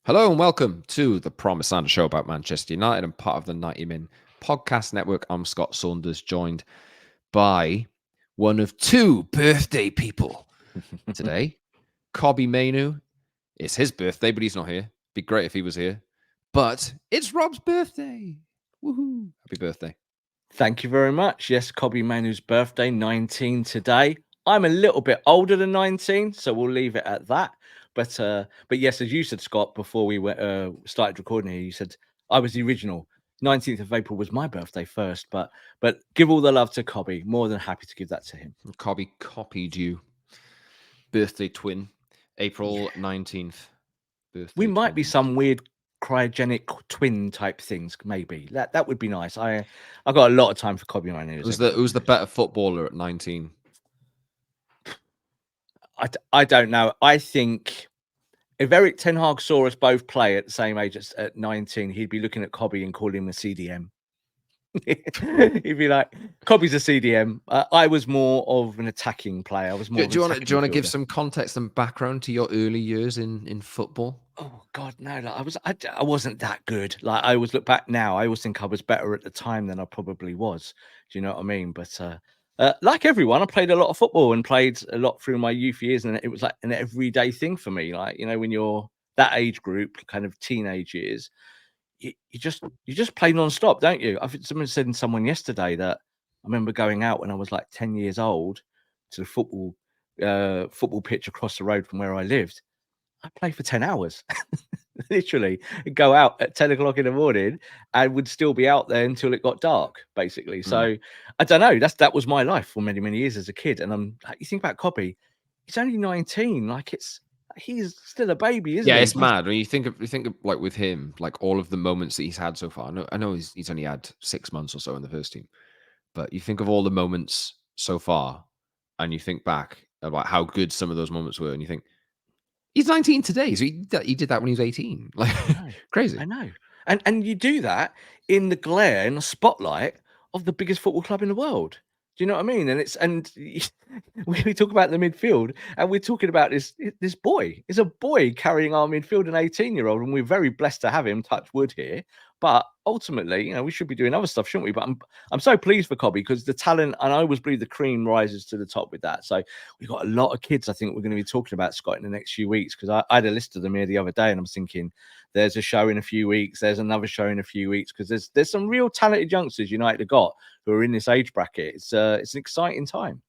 Hello and welcome to the Promise Saunders show about Manchester United and part of the 90 Min podcast network. I'm Scott Saunders, joined by one of two birthday people today. Cobby Mainu. It's his birthday, but he's not here. Be great if he was here. But it's Rob's birthday. Woohoo. Happy birthday. Thank you very much. Yes, Cobby Manu's birthday, 19 today. I'm a little bit older than 19, so we'll leave it at that. But yes, as you said, Scott, before we started recording here, you said I was the original. 19th of April was my birthday first, but give all the love to Cobby. More than happy to give that to him. Cobby copied you. Birthday twin. April 19th. Birthday We might be twins. some weird cryogenic twin type things, maybe. That would be nice. I got a lot of time for Cobby Manu. Who's the better footballer at 19? I don't know. I think if Erik Ten Hag saw us both play at the same age at 19, he'd be looking at Cobby and calling him a CDM. He'd be like, Cobby's a CDM. I was more of an attacking player. I was more. Do you want to give some context and background to your early years in football? Oh God, no! Like I wasn't that good. Like I always look back now. I always think I was better at the time than I probably was. Do you know what I mean? But like everyone, I played a lot of football and played a lot through my youth years, and it was like an everyday thing for me. Like when you're that age group, kind of teenage years, you just play non-stop, don't you? I think someone said in someone yesterday that I remember going out when I was like 10 years old to the football pitch across the road from where I lived. I played for 10 hours, literally. Go out at 10 o'clock in the morning and would still be out there until it got dark, basically. So I don't know. That was my life for many, many years as a kid. And I'm like, you think about Cobby, he's only 19. Like he's still a baby, isn't Yeah, he? it's mad when you think of like with him, like all of the moments that he's had so far. I know he's only had 6 months or so in the first team, but you think of all the moments so far, and you think back about how good some of those moments were, and you think he's 19 today, so he did that when he was 18. Like I crazy. know. And you do that in the glare, in the spotlight of the biggest football club in the world. Do you know what I mean? And we talk about the midfield, and we're talking about this boy. It's a boy carrying our midfield, an 18-year-old, and we're very blessed to have him. Touch wood here, but ultimately, we should be doing other stuff, shouldn't we? But I'm so pleased for Cobby because the talent, and I always believe the cream rises to the top with that. So we've got a lot of kids. I think we're going to be talking about, Scott, in the next few weeks, because I had a list of them here the other day, and I'm thinking there's a show in a few weeks, there's another show in a few weeks, because there's some real talented youngsters United have got who are in this age bracket. It's an exciting time.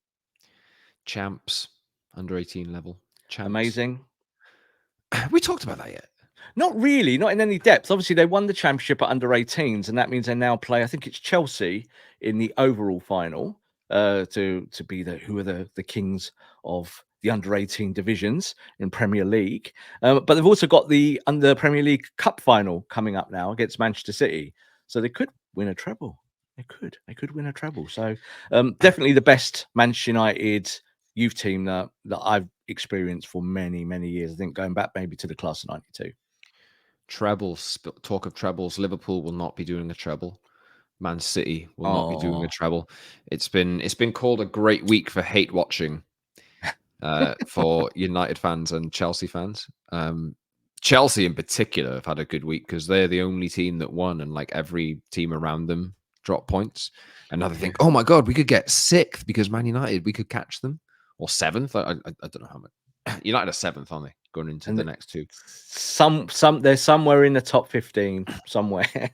Champs, under 18 level. Champs. Amazing. We talked about that yet? Not really, not in any depth. Obviously, they won the championship at under 18s, and that means they now play, I think it's Chelsea in the overall final to be who are the kings of the under 18 divisions in Premier League. But they've also got the under Premier League Cup final coming up now against Manchester City, so they could win a treble. They could win a treble. So definitely the best Manchester United youth team that I've experienced for many, many years. I think going back maybe to the class of 92. Trebles. Talk of trebles. Liverpool will not be doing a treble. Man City will not be doing a treble. It's been called a great week for hate watching for United fans and Chelsea fans. Chelsea in particular have had a good week because they're the only team that won, and like every team around them dropped points. And now they think, oh my god, we could get 6th because Man United, we could catch them, or 7th. I don't know how much. United are 7th, aren't they? Going into the next two. They're somewhere in the top 15, somewhere,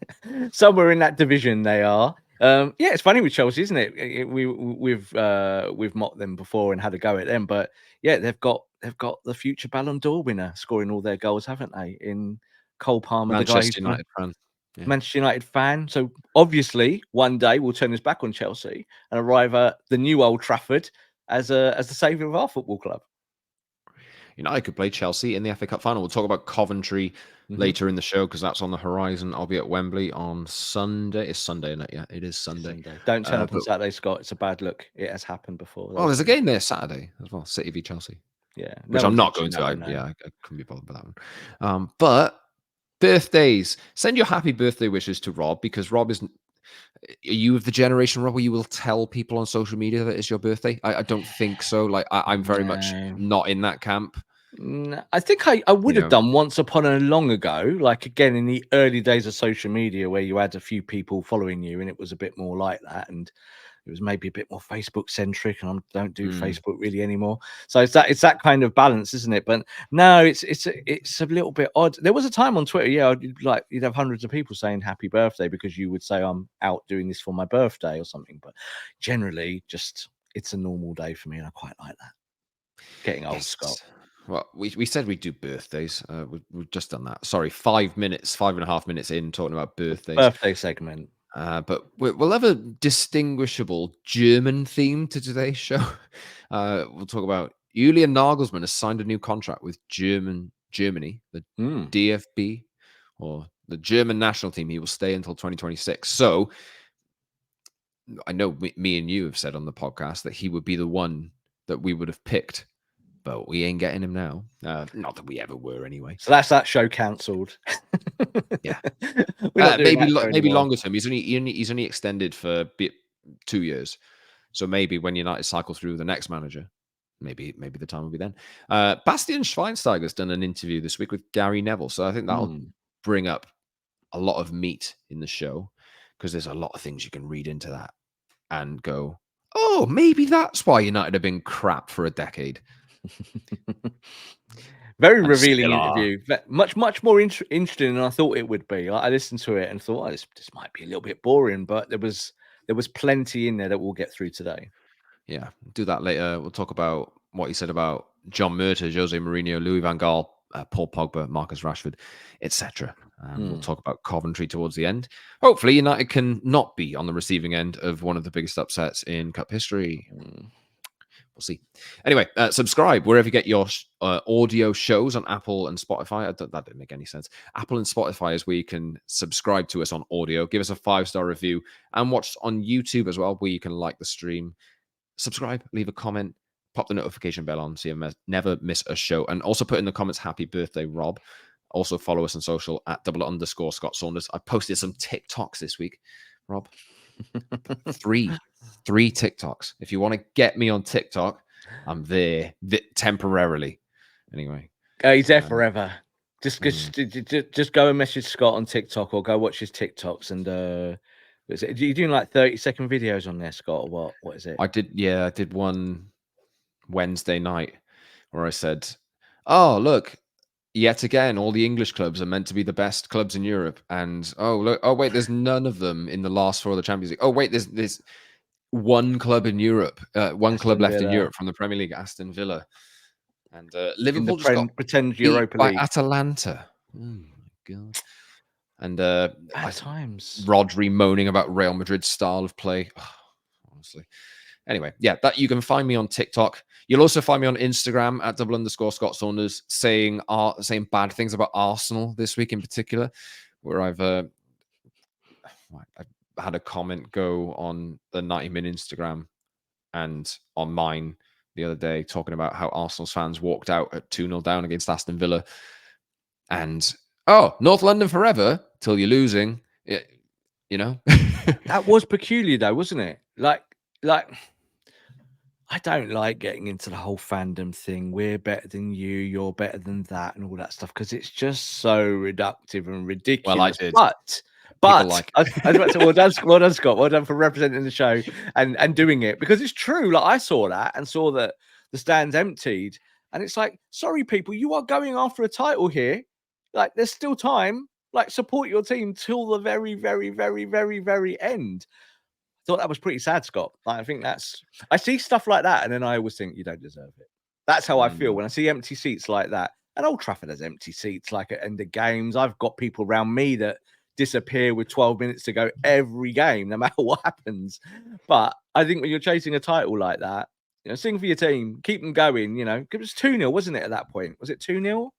somewhere in that division they are. Yeah, it's funny with Chelsea, isn't it? We've mocked them before and had a go at them, but yeah, they've got the future Ballon d'Or winner scoring all their goals, haven't they? In Cole Palmer, Manchester United fan. Yeah. Manchester United fan. So obviously, one day we'll turn his back on Chelsea and arrive at the new Old Trafford as the saviour of our football club. United could play Chelsea in the FA Cup final. We'll talk about Coventry later in the show because that's on the horizon. I'll be at Wembley on Sunday. It's Sunday, isn't it? Yeah, it is Sunday. Don't turn up on Saturday, Scott. It's a bad look. It has happened before. Oh, there's a game there Saturday as well. City v Chelsea. Yeah. Which I'm not going to. I couldn't be bothered with that one. But birthdays. Send your happy birthday wishes to Rob because Rob isn't. Are you of the generation, Rob, where you will tell people on social media that it's your birthday? I don't think so. Like I'm very much not in that camp. I think I would have done once upon a long ago, like again in the early days of social media where you had a few people following you and it was a bit more like that, and it was maybe a bit more Facebook centric, and I don't do Facebook really anymore. So it's that kind of balance, isn't it? But no, it's a little bit odd. There was a time on Twitter, you'd have hundreds of people saying happy birthday because you would say I'm out doing this for my birthday or something. But generally, just it's a normal day for me, and I quite like that. Getting old, Scott. Well, we said we'd do birthdays. We've just done that. Sorry, 5.5 minutes in talking about birthdays. Birthday segment. But we'll have a distinguishable German theme to today's show. We'll talk about Julian Nagelsmann has signed a new contract with Germany, the DFB, or the German national team. He will stay until 2026. So I know me and you have said on the podcast that he would be the one that we would have picked, but we ain't getting him now. Not that we ever were anyway. So that's that show cancelled. Yeah, maybe longer term. He's only extended for 2 years, so maybe when United cycle through the next manager, maybe the time will be then. Bastian Schweinsteiger has done an interview this week with Gary Neville, so I think that'll bring up a lot of meat in the show because there's a lot of things you can read into that and go, oh, maybe that's why United have been crap for a decade. Very revealing interview. Much more interesting than I thought it would be. Like, I listened to it and thought, this might be a little bit boring, but there was plenty in there that we'll get through today. Yeah, do that later. We'll talk about what he said about John Murta, Jose Mourinho, Louis van Gaal, Paul Pogba, Marcus Rashford, etc. We'll talk about Coventry towards the end. Hopefully, United can not be on the receiving end of one of the biggest upsets in Cup history. We'll see. Anyway, subscribe wherever you get your audio shows on Apple and Spotify. That didn't make any sense. Apple and Spotify is where you can subscribe to us on audio. Give us a 5-star review and watch on YouTube as well, where you can like the stream. Subscribe, leave a comment, pop the notification bell on so you never miss a show. And also put in the comments, happy birthday, Rob. Also follow us on social at @_Scott Saunders. I posted some TikToks this week, Rob. 3 TikToks. If you want to get me on TikTok, I'm there temporarily. Anyway, he's there forever. Just go and message Scott on TikTok or go watch his TikToks. And are you doing like 30-second videos on there, Scott, or what is it? I did one Wednesday night where I said, oh, look, yet again, all the English clubs are meant to be the best clubs in Europe. And wait, there's none of them in the last 4 of the Champions League. Oh, wait, there's one club in Europe, one club left in Europe from the Premier League, Aston Villa. And Liverpool just got pretend Europa by League. Atalanta. Oh my god. And at times Rodri moaning about Real Madrid's style of play. Oh, honestly. Anyway, yeah, that you can find me on TikTok. You'll also find me on Instagram at @_Scott Saunders, saying bad things about Arsenal this week in particular, where I've had a comment go on the 90-min Instagram and on mine the other day talking about how Arsenal's fans walked out at 2-0 down against Aston Villa. And, North London forever till you're losing. That was peculiar though, wasn't it? Like I don't like getting into the whole fandom thing. We're better than you, you're better than that, and all that stuff, because it's just so reductive and ridiculous. Well, I did. But like I was about to say, well done, Scott. Well done for representing the show and doing it, because it's true. Like, I saw that and saw that the stands emptied, and it's like, sorry, people, you are going after a title here. Like, there's still time. Like, support your team till the very, very, very, very, very end. Thought that was pretty sad, Scott. Like, I think I see stuff like that, and then I always think you don't deserve it. That's how I feel when I see empty seats like that. And Old Trafford has empty seats, like at end of games. I've got people around me that disappear with 12 minutes to go every game, no matter what happens. But I think when you're chasing a title like that, sing for your team, keep them going. It was 2-0, wasn't it? At that point, was it 2-0?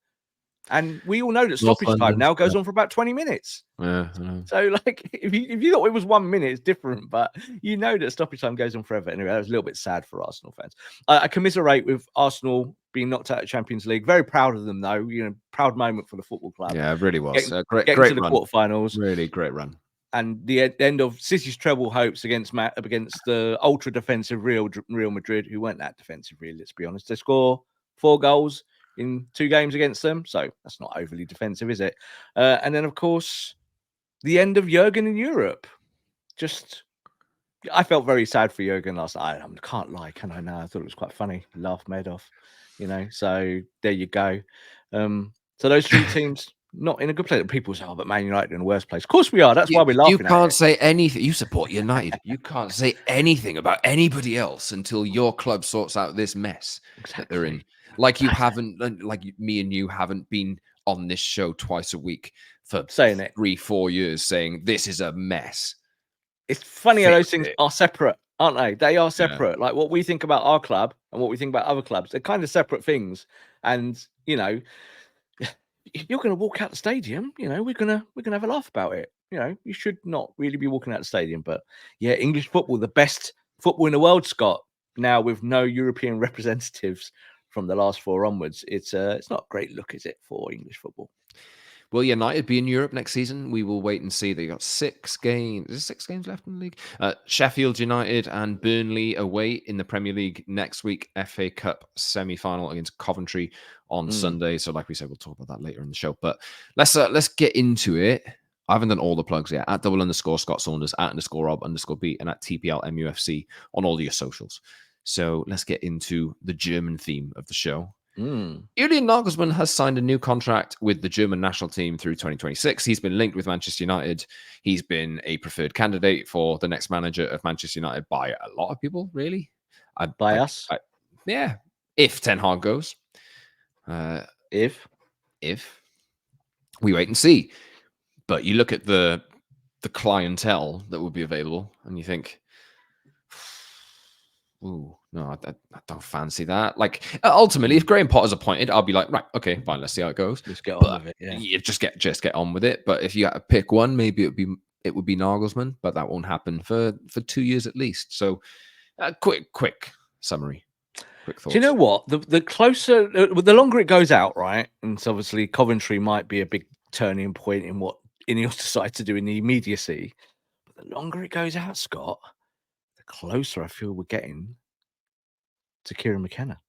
And we all know that stoppage time now goes on for about 20 minutes. Yeah, I know. So, like, if you thought it was 1 minute, it's different. But that stoppage time goes on forever. Anyway, that was a little bit sad for Arsenal fans. I commiserate with Arsenal being knocked out of Champions League. Very proud of them, though. Proud moment for the football club. Yeah, it really was. Great to run. The quarterfinals. Really great run. And the end of City's treble hopes against the ultra defensive Real Madrid, who weren't that defensive, really. Let's be honest. They score 4 goals. in 2 games against them. So that's not overly defensive, is it? And then, of course, the end of Jurgen in Europe. I felt very sad for Jurgen last night. I can't lie, can I? Now I thought it was quite funny. Laughed my head off, So there you go. So those 3 teams not in a good place. People say, "Oh, but Man United in the worst place." Of course we are. That's why we're laughing. You can't say anything. You support United. You can't say anything about anybody else until your club sorts out this mess that they're in. Like you haven't, like me and you haven't been on this show twice a week for saying it 3-4 years, saying this is a mess. It's funny how those things are separate, aren't they? They are separate. Yeah. Like what we think about our club and what we think about other clubs, they're kind of separate things. And you're going to walk out the stadium. We're gonna have a laugh about it. You should not really be walking out the stadium. But yeah, English football, the best football in the world, Scott. Now with no European representatives from the last 4 onwards, it's not a great look, is it, for English football? Will United be in Europe next season? We will wait and see. They got 6 games. Is there 6 games left in the league? Sheffield United and Burnley away in the Premier League next week. FA Cup semi-final against Coventry on Sunday. So, like we said, we'll talk about that later in the show. But let's get into it. I haven't done all the plugs yet. At @_ Scott Saunders, @_Rob_B, and at TPLMUFC on all your socials. So let's get into the German theme of the show. Julian Nagelsmann has signed a new contract with the German national team through 2026. He's been linked with Manchester United. He's been a preferred candidate for the next manager of Manchester United by a lot of people, really. By us? Yeah. If Ten Hag goes. If. We wait and see. But you look at the clientele that would be available and you think, ooh, no, I don't fancy that. Like, ultimately, if Graham Potter's appointed, I'll be like, right, okay, fine, let's see how it goes. Just get on with it. Yeah, you just get on with it. But if you had to pick one, maybe it would be Nagelsmann, but that won't happen for 2 years at least. So, quick summary, quick thoughts. Do you know what? The closer, the longer it goes out, right? And so obviously Coventry might be a big turning point in what Ineos decides to do in the immediacy. But the longer it goes out, Scott, the closer I feel we're getting to Kieran McKenna.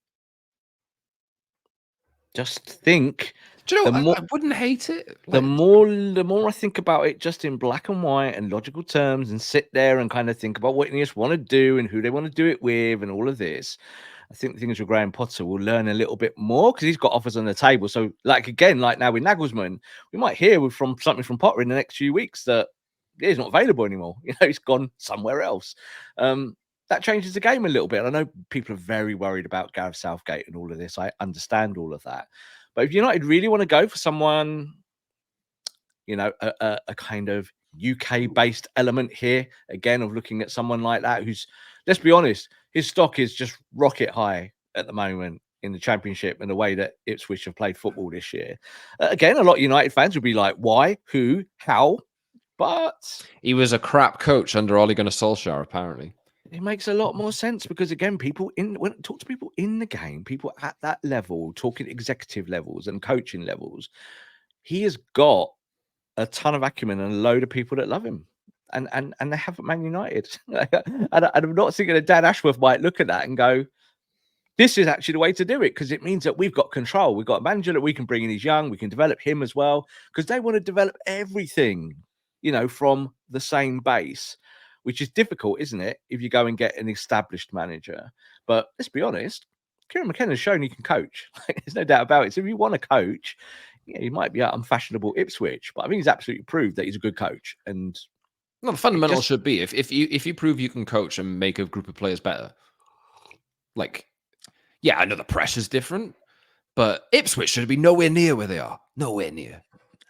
Just think. Do you know, I wouldn't hate it. The more I think about it just in black and white and logical terms and sit there and kind of think about what Ineos want to do and who they want to do it with and all of this, I think the thing is with Graham Potter, we'll learn a little bit more because he's got offers on the table. So, like now with Nagelsmann, we might hear from something from Potter in the next few weeks that he's not available anymore. He's gone somewhere else. That changes the game a little bit. I know people are very worried about Gareth Southgate and all of this. I understand all of that. But if United really want to go for someone, a kind of UK-based element here, again, of looking at someone like that who's, let's be honest, his stock is just rocket high at the moment in the Championship and the way that Ipswich have played football this year. Again, a lot of United fans will be like, why, who, how? But he was a crap coach under Ole Gunnar Solskjaer, apparently. It makes a lot more sense because, again, when talk to people in the game, people at that level, talking executive levels and coaching levels, he has got a ton of acumen and a load of people that love him. And they have at Man United. and I'm not thinking that Dan Ashworth might look at that and go, this is actually the way to do it because it means that we've got control. We've got a manager that we can bring in. He's young. We can develop him as well because they want to develop everything, from the same base, which is difficult, isn't it, if you go and get an established manager? But let's be honest, Kieran McKenna has shown he can coach. There's no doubt about it. So if you want to coach, he might be at unfashionable Ipswich, but I think he's absolutely proved that he's a good coach. And the fundamental should be if you prove you can coach and make a group of players better. Like, yeah, I know the pressure's different, but Ipswich should be nowhere near where they are. Nowhere near.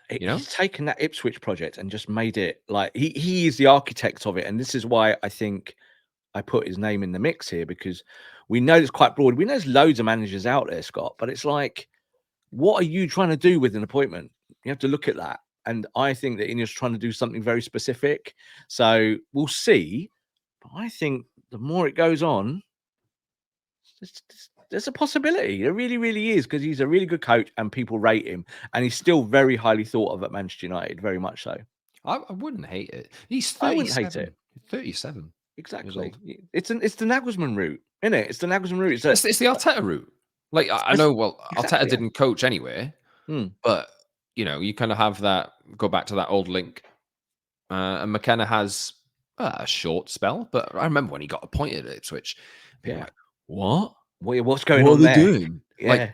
He's taken that Ipswich project and just made it like he is the architect of it. And this is why I think I put his name in the mix here, because we know it's quite broad. We know there's loads of managers out there, Scott, but it's like, what are you trying to do with an appointment? You have to look at that. And I think that Ineos trying to do something very specific. So we'll see. But I think the more it goes on, there's a possibility. There really, really is, because he's a really good coach and people rate him. And he's still very highly thought of at Manchester United, very much so. I wouldn't hate it. He's 37. I wouldn't hate it. 37. Exactly. It's the Nagelsmann route, isn't it? It's the Nagelsmann route. It's the Arteta route. Like I know, well, Arteta Exactly. didn't coach anywhere, but you kind of have that. Go back to that old link, and McKenna has a short spell, but I remember when he got appointed at Ipswich, people were Yeah. like, "What? What's going What are on they there? doing? Like Yeah.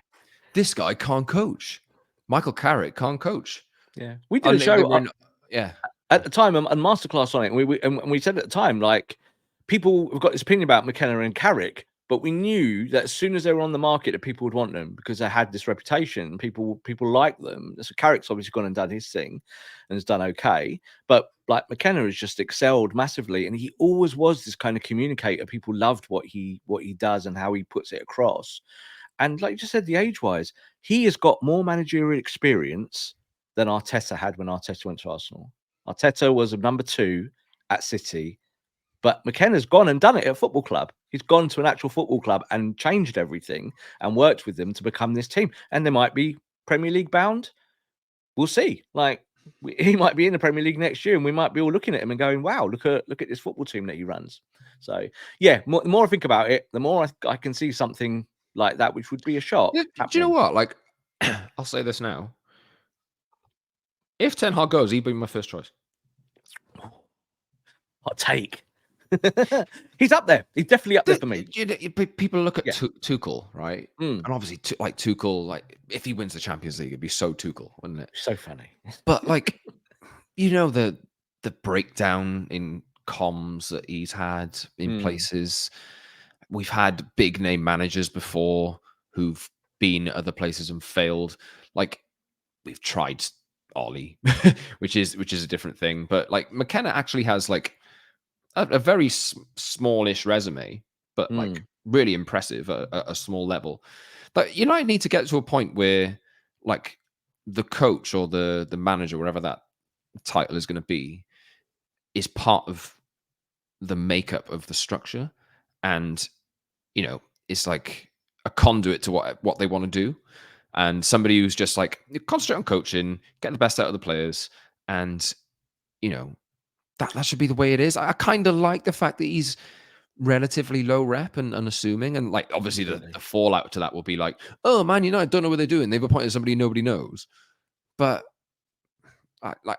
this guy can't coach. Michael Carrick can't coach." Yeah. We did a And they show were in, yeah. at the time, a masterclass on it. And we said at the time, like, people have got this opinion about McKenna and Carrick, but we knew that as soon as they were on the market, that people would want them because they had this reputation. People like them. So Carrick's obviously gone and done his thing and has done okay. But like McKenna has just excelled massively, and he always was this kind of communicator. People loved what he does and how he puts it across. And like you just said, the age-wise, he has got more managerial experience than Arteta had when Arteta went to Arsenal. Arteta was a number 2 at City, but McKenna's gone and done it at a football club. He's gone to an actual football club and changed everything and worked with them to become this team. And they might be Premier League bound. We'll see. Like, he might be in the Premier League next year, and we might be all looking at him and going, "Wow, look at this football team that he runs." So, yeah, the more I think about it, the more I can see something like that, which would be a shock Yeah, do you know happening. what? Like, I'll say this now: if Ten Hag goes, he'd be my first choice. Hot take. He's up there. He's definitely up there for me. People look at Yeah. Tuchel, right? Mm. And obviously, like Tuchel, like if he wins the Champions League, it'd be so Tuchel, wouldn't it? So funny. But like, the breakdown in comms that he's had in places. We've had big name managers before who've been at other places and failed. Like we've tried Ollie, which is a different thing. But like McKenna actually has like a very smallish resume, but like really impressive at a small level. But United need to get to a point where like the coach or the manager, wherever that title is going to be, is part of the makeup of the structure, and it's like a conduit to what they want to do, and somebody who's just like concentrate on coaching, get the best out of the players, and you know that should be the way it is. I kind of like the fact that he's relatively low rep and unassuming, and like obviously the fallout to that will be like, oh man, I don't know what they're doing. They've appointed somebody nobody knows, but.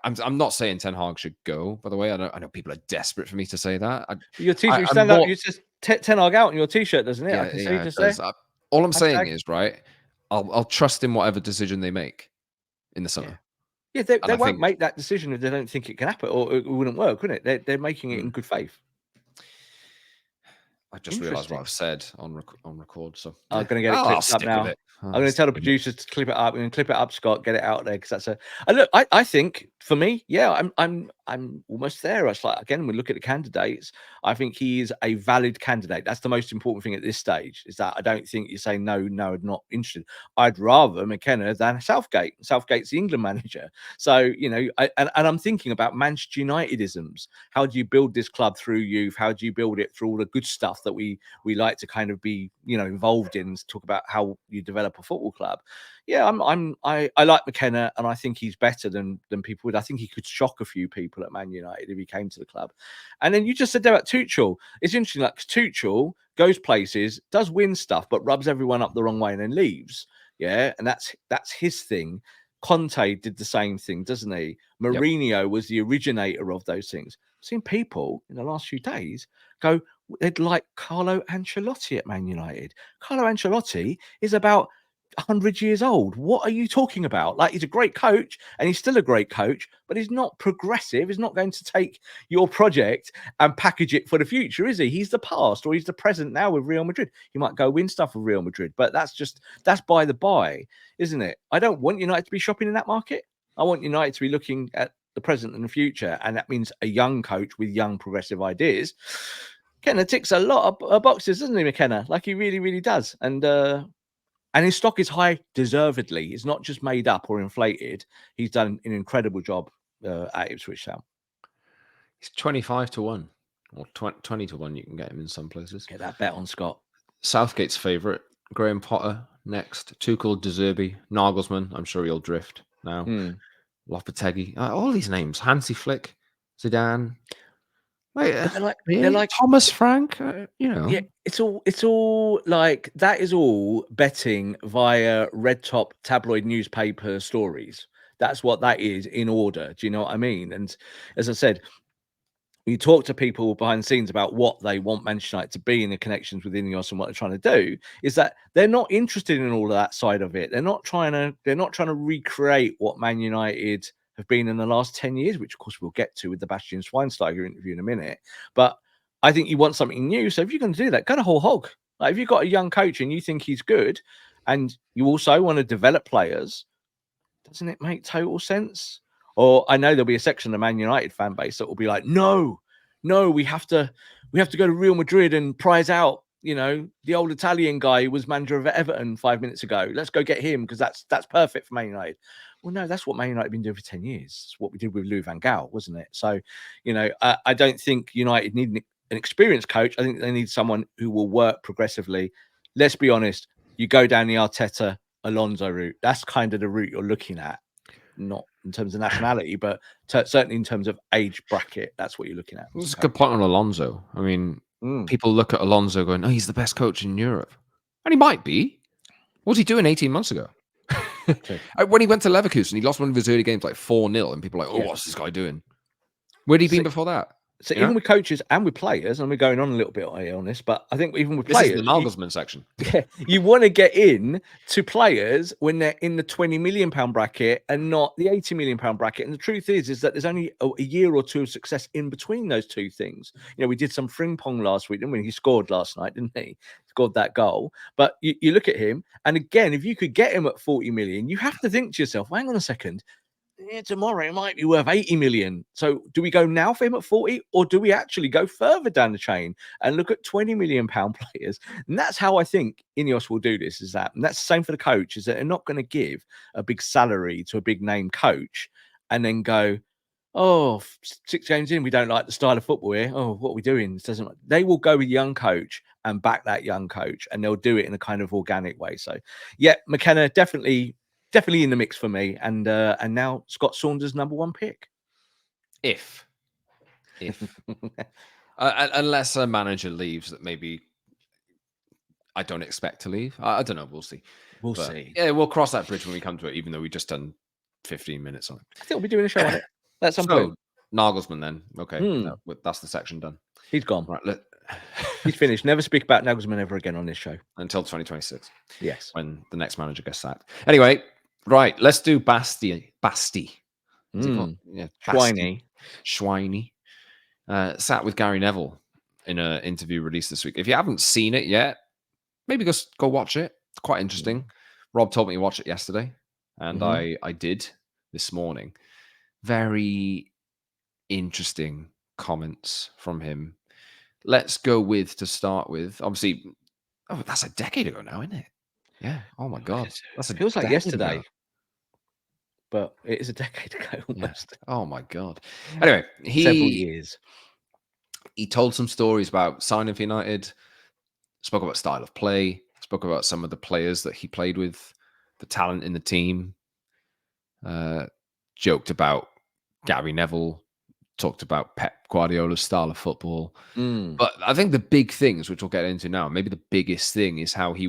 I'm not saying Ten Hag should go. By the way, I know people are desperate for me to say that. Your t-shirt, you I'm stand up, more, you just Ten Hag out on your t-shirt, doesn't it? I yeah, can see yeah, it just does. there. All I'm saying Hashtag. is, right, I'll trust in whatever decision they make in the Yeah. summer. Yeah, they And I won't think make that decision if they don't think it can happen, or it wouldn't work, wouldn't it? They're making it in good faith. I just realized what Interesting. I've said on record. So I'm yeah, going to get it I'll clipped up stick with now. it. I'm going to tell the producers to clip it up and clip it up, Scott. Get it out there because that's a. And look, I think for me, yeah, I'm almost there. It's like again, we look at the candidates. I think he is a valid candidate. That's the most important thing at this stage. Is that I don't think you say no, I'm not interested. I'd rather McKenna than Southgate. Southgate's the England manager, so and I'm thinking about Manchester Unitedisms. How do you build this club through youth? How do you build it through all the good stuff that we like to kind of be involved in? Talk about how you develop a football club. Yeah, I like McKenna, and I think he's better than people would. I think he could shock a few people at Man United if he came to the club. And then you just said there about Tuchel. It's interesting, like Tuchel goes places, does win stuff, but rubs everyone up the wrong way and then leaves. Yeah, and that's his thing. Conte did the same thing, doesn't he? Mourinho was the originator of those things. I've seen people in the last few days go, they'd like Carlo Ancelotti at Man United. Carlo Ancelotti is about 100 years old. What are you talking about? Like, he's a great coach and he's still a great coach, but he's not progressive. He's not going to take your project and package it for the future, is he? He's the past, or he's the present now with Real Madrid. He might go win stuff with Real Madrid, but that's by the by, isn't it? I don't want United to be shopping in that market. I want United to be looking at the present and the future, and that means a young coach with young progressive ideas. McKenna ticks a lot of boxes, doesn't he, McKenna? Like, he really, really does. And his stock is high deservedly. It's not just made up or inflated. He's done an incredible job at Ipswich Town. He's 25-1 or 20-1. You can get him in some places. Get that bet on, Scott. Southgate's favourite, Graham Potter next. Tuchel, De Zerbi, Nagelsmann. I'm sure he'll drift now. Lopetegui. All these names. Hansi Flick, Zidane. Like, But they're really? like Thomas Frank, yeah, it's all like that is all betting via red top tabloid newspaper stories. That's what that is in order. Do you know what I mean? And as I said, you talk to people behind the scenes about what they want Manchester United to be and the connections with Ineos and what they're trying to do, is that they're not interested in all of that side of it. They're not trying to recreate what Man United have been in the last 10 years, which of course we'll get to with the Bastian Schweinsteiger interview in a minute. But I think you want something new. So if you're going to do that, go to whole hog. Like if you've got a young coach and you think he's good and you also want to develop players, doesn't it make total sense? Or I know there'll be a section of the Man United fan base that will be like, no, we have to go to Real Madrid and prize out, the old Italian guy who was manager of Everton 5 minutes ago. Let's go get him because that's perfect for Man United. Well, no, that's what Man United have been doing for 10 years. It's what we did with Louis van Gaal, wasn't it? So, I don't think United need an experienced coach. I think they need someone who will work progressively. Let's be honest. You go down the Arteta Alonso route. That's kind of the route you're looking at, not in terms of nationality, but certainly in terms of age bracket. That's what you're looking at. That's a good point on Alonso. I mean, people look at Alonso going, "Oh, he's the best coach in Europe," and he might be. What was he doing 18 months ago? When he went to Leverkusen, he lost one of his early games like 4-0, and people are like, "Oh, what's this guy doing?" Where'd he been before that? So even with coaches and with players, and we're going on a little bit on this, but I think even with players, players, this is the Nagelsmann section. Yeah, you want to get in to players when they're in the £20 million bracket and not the £80 million bracket. And the truth is that there's only a year or two of success in between those two things. We did some Frimpong last week, didn't we? He scored last night, didn't he? Scored that goal. But you look at him, and again, if you could get him at 40 million, you have to think to yourself, well, hang on a second. Tomorrow it might be worth 80 million. So do we go now for him at 40, or do we actually go further down the chain and look at 20 million pound players? And that's how I think Ineos will do this, and that's the same for the coach, is that they're not going to give a big salary to a big name coach and then go, oh, 6 games in, we don't like the style of football here. Oh, what are we doing? This doesn't. They will go with young coach and back that young coach, and they'll do it in a kind of organic way. So yeah, McKenna definitely in the mix for me, and now Scott Saunders #1 pick. If unless a manager leaves that maybe I don't expect to leave. I don't know. We'll see. We'll see. Yeah, we'll cross that bridge when we come to it, even though we just done 15 minutes on it. I think we'll be doing a show on it at some point. Nagelsmann then. Okay. That's the section done. He's gone. Right. He's finished. Never speak about Nagelsmann ever again on this show. Until 2026. Yes. When the next manager gets sacked. Anyway, right. Let's do Basti. Yeah, Schweiny. Sat with Gary Neville in an interview released this week. If you haven't seen it yet, maybe go watch it. It's quite interesting. Rob told me to watch it yesterday, and I did this morning. Very interesting comments from him. Let's go to start with, obviously, that's a decade ago now, isn't it? Yeah. Oh my God. It feels like yesterday. But it is a decade ago almost. Yeah. Oh my God. Anyway, several years. He told some stories about signing for United, spoke about style of play, spoke about some of the players that he played with, the talent in the team, joked about Gary Neville, talked about Pep Guardiola's style of football. But I think the big things, which we'll get into now, maybe the biggest thing is how he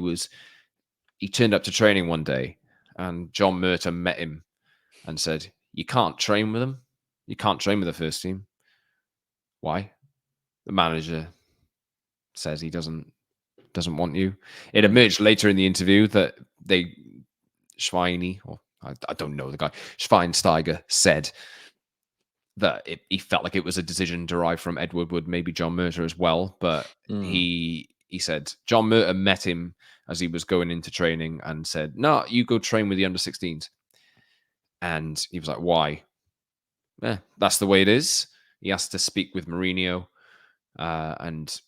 turned up to training one day and John Murtough met him and said, "You can't train with them. You can't train with the first team." Why? The manager says he doesn't want you. It emerged later in the interview that Schweinsteiger said that he felt like it was a decision derived from Ed Woodward, maybe John Murtough as well. But he said John Murtough met him as he was going into training and said, "No, you go train with the under-16s." And he was like, "Why?" That's the way it is. He asked to speak with Mourinho, and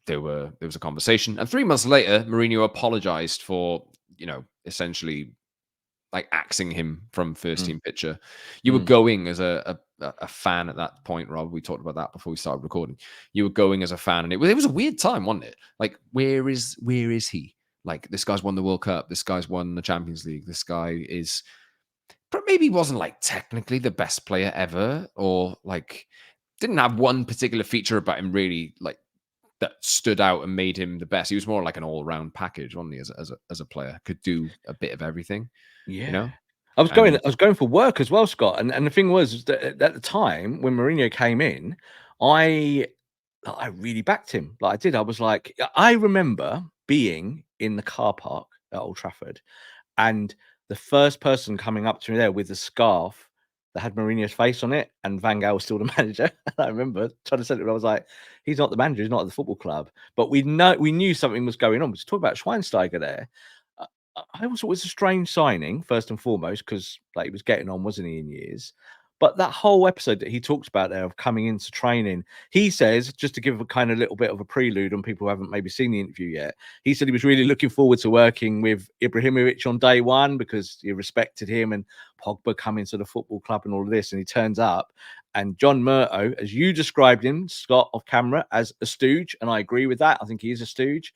there was a conversation. And 3 months later, Mourinho apologized for, essentially like axing him from first team picture. You were going as a fan at that point, Rob. We talked about that before we started recording. You were going as a fan, and it was a weird time, wasn't it? Like, where is he? Like, this guy's won the World Cup. This guy's won the Champions League. This guy is, but maybe he wasn't like technically the best player ever, or like didn't have one particular feature about him really like that stood out and made him the best. He was more like an all-round package, wasn't he? As a player, could do a bit of everything. Yeah. You know, I was going for work as well, Scott. And the thing was that at the time when Mourinho came in, I really backed him. Like I did. I was like, I remember being in the car park at Old Trafford, and the first person coming up to me there with a scarf that had Mourinho's face on it, and Van Gaal was still the manager. I remember trying to say it. I was like, he's not the manager, he's not at the football club. But we knew something was going on. We talk about Schweinsteiger there. I also thought it was a strange signing, first and foremost, because like he was getting on, wasn't he, in years? But that whole episode that he talks about there of coming into training, he says, just to give a kind of little bit of a prelude on people who haven't maybe seen the interview yet, he said he was really looking forward to working with Ibrahimovic on day one because he respected him, and Pogba coming to the football club and all of this. And he turns up, and John Murtough, as you described him, Scott, off camera, as a stooge, and I agree with that. I think he is a stooge.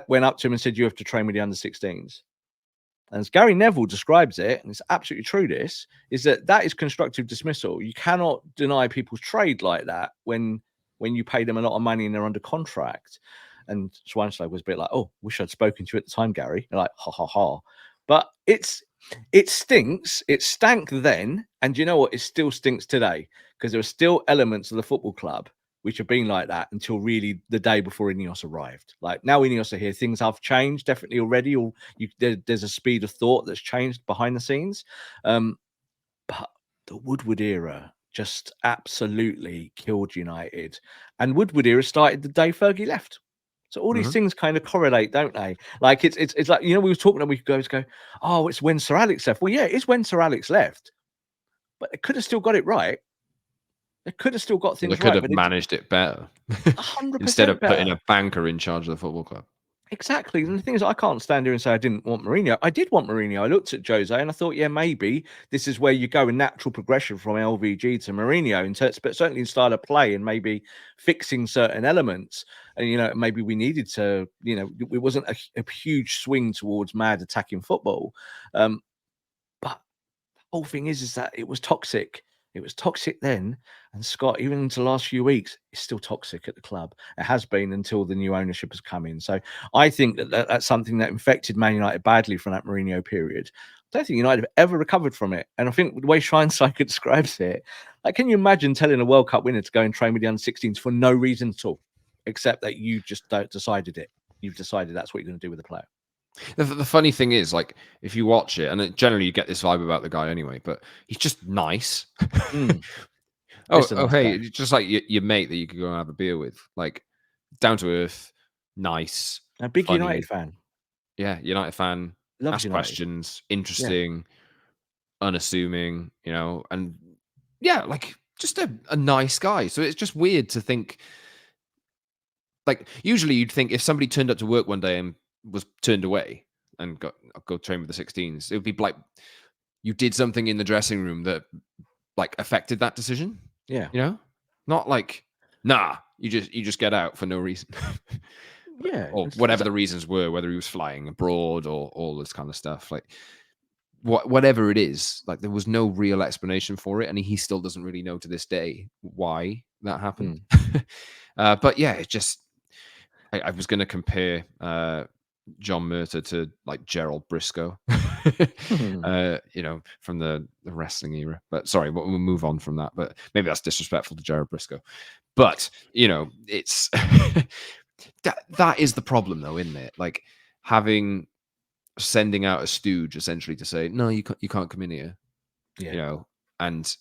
Went up to him and said, "You have to train with the under-16s." And as Gary Neville describes it, and it's absolutely true, this is that is constructive dismissal. You cannot deny people's trade like that when you pay them a lot of money and they're under contract. And Schweinsteiger was a bit like, "Oh, wish I'd spoken to you at the time, Gary." And like, ha ha ha. But it stinks. It stank then, and you know what? It still stinks today because there are still elements of the football club which have been like that until really the day before Ineos arrived. Like now Ineos are here, things have changed definitely already, or there's a speed of thought that's changed behind the scenes. But the Woodward era just absolutely killed United. And Woodward era started the day Fergie left. So all these things kind of correlate, don't they? Like it's like, you know, we were talking and we go, oh, it's when Sir Alex left. Well, yeah, it's when Sir Alex left. But it could have still got it right. They could have still got things right. They could have managed it better 100% instead of better. putting a banker in charge of the football club. Exactly. And the thing is, I can't stand here and say I didn't want Mourinho. I did want Mourinho. I looked at Jose and I thought, yeah, maybe this is where you go in natural progression from LVG to Mourinho, but certainly in style of play and maybe fixing certain elements. And, you know, maybe we needed to, you know, it wasn't a huge swing towards mad attacking football. But the whole thing is that it was toxic. It was toxic then, and Scott, even into the last few weeks, is still toxic at the club. It has been until the new ownership has come in. So I think that's something that infected Man United badly from that Mourinho period. I don't think United have ever recovered from it. And I think the way Schweinsteiger describes it, like, can you imagine telling a World Cup winner to go and train with the under-16s for no reason at all, except that you just decided it. You've decided that's what you're going to do with the player. The funny thing is, like, if you watch it, and generally you get this vibe about the guy anyway, but he's just nice. Hey, just like your mate that you could go and have a beer with, like down to earth, nice, a big funny. United fan. Yeah, United fan. Loves ask United. Questions, interesting, unassuming, you know, and yeah, like just a nice guy. So it's just weird to think. Like usually you'd think if somebody turned up to work one day and was turned away and go train with the 16s, it would be like you did something in the dressing room that like affected that decision. Yeah, you know, not like nah, you just get out for no reason. Yeah, or whatever the reasons were, whether he was flying abroad or all this kind of stuff. Like whatever it is, like there was no real explanation for it, and he still doesn't really know to this day why that happened. But yeah, it just. I was going to compare John Murtough to like Gerald Briscoe, you know, from the wrestling era. But sorry, we'll move on from that. But maybe that's disrespectful to Gerald Briscoe. But you know, it's that is the problem, though, isn't it? Like sending out a stooge essentially to say, no, you can't come in here, you know, and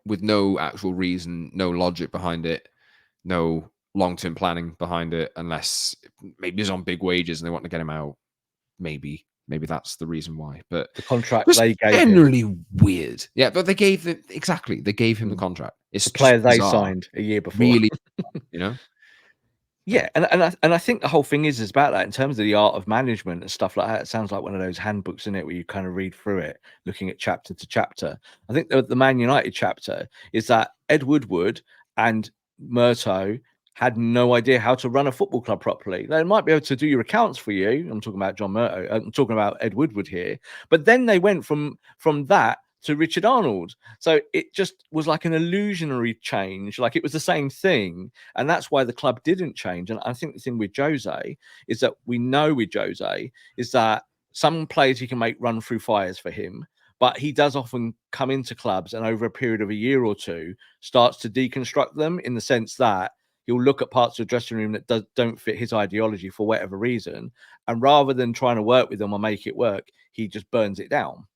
with no actual reason, no logic behind it, no long-term planning behind it, unless maybe he's on big wages and they want to get him out. Maybe that's the reason why. But the contract they gave generally weird. Yeah, but they gave him the contract. It's the player they signed a year before. Really, you know. Yeah, and I think the whole thing is about that in terms of the art of management and stuff like that. It sounds like one of those handbooks, isn't it, where you kind of read through it, looking at chapter to chapter. I think the Man United chapter is that Ed Woodward and Murtough had no idea how to run a football club properly. They might be able to do your accounts for you. I'm talking about John Murtough. I'm talking about Ed Woodward here. But then they went from that to Richard Arnold. So it just was like an illusionary change, like it was the same thing. And that's why the club didn't change. And I think the thing with Jose is that we know with Jose is that some players he can make run through fires for him, but he does often come into clubs and over a period of a year or two starts to deconstruct them, in the sense that he'll look at parts of the dressing room that don't fit his ideology for whatever reason, and rather than trying to work with them or make it work, he just burns it down.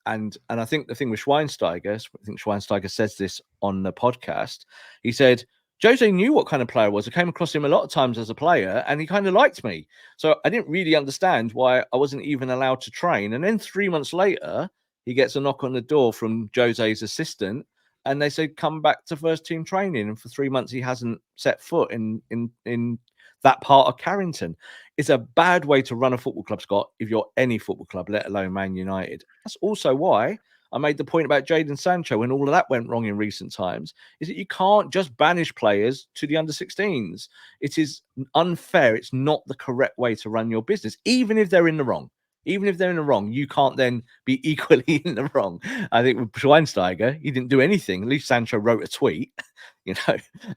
And I think the thing with Schweinsteiger, I think Schweinsteiger says this on the podcast. He said, Jose knew what kind of player I was. I came across him a lot of times as a player, and he kind of liked me. So I didn't really understand why I wasn't even allowed to train. And then 3 months later, he gets a knock on the door from Jose's assistant, and they said, come back to first team training. And for 3 months, he hasn't set foot in that part of Carrington. It's a bad way to run a football club, Scott, if you're any football club, let alone Man United. That's also why I made the point about Jadon Sancho when all of that went wrong in recent times, is that you can't just banish players to the under-16s. It is unfair. It's not the correct way to run your business, even if they're in the wrong. Even if they're in the wrong, you can't then be equally in the wrong. I think with Schweinsteiger, he didn't do anything. At least Sancho wrote a tweet,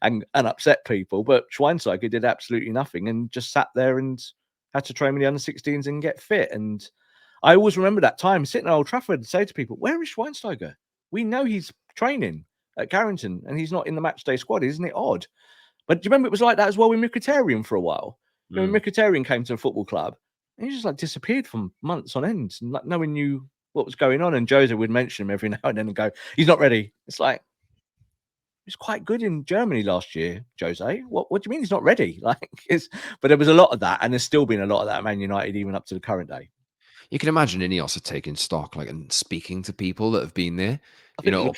and upset people. But Schweinsteiger did absolutely nothing and just sat there and had to train with the under-16s and get fit. And I always remember that time sitting at Old Trafford and say to people, where is Schweinsteiger? We know he's training at Carrington and he's not in the matchday squad. Isn't it odd? But do you remember it was like that as well with Mkhitaryan for a while? When Mkhitaryan came to a football club, he just like disappeared for months on end, and like no one knew what was going on. And Jose would mention him every now and then and go, he's not ready. It's like, he's quite good in Germany last year, Jose. What do you mean he's not ready? But there was a lot of that, and there's still been a lot of that at Man United even up to the current day. You can imagine Ineos are taking stock, and speaking to people that have been there, or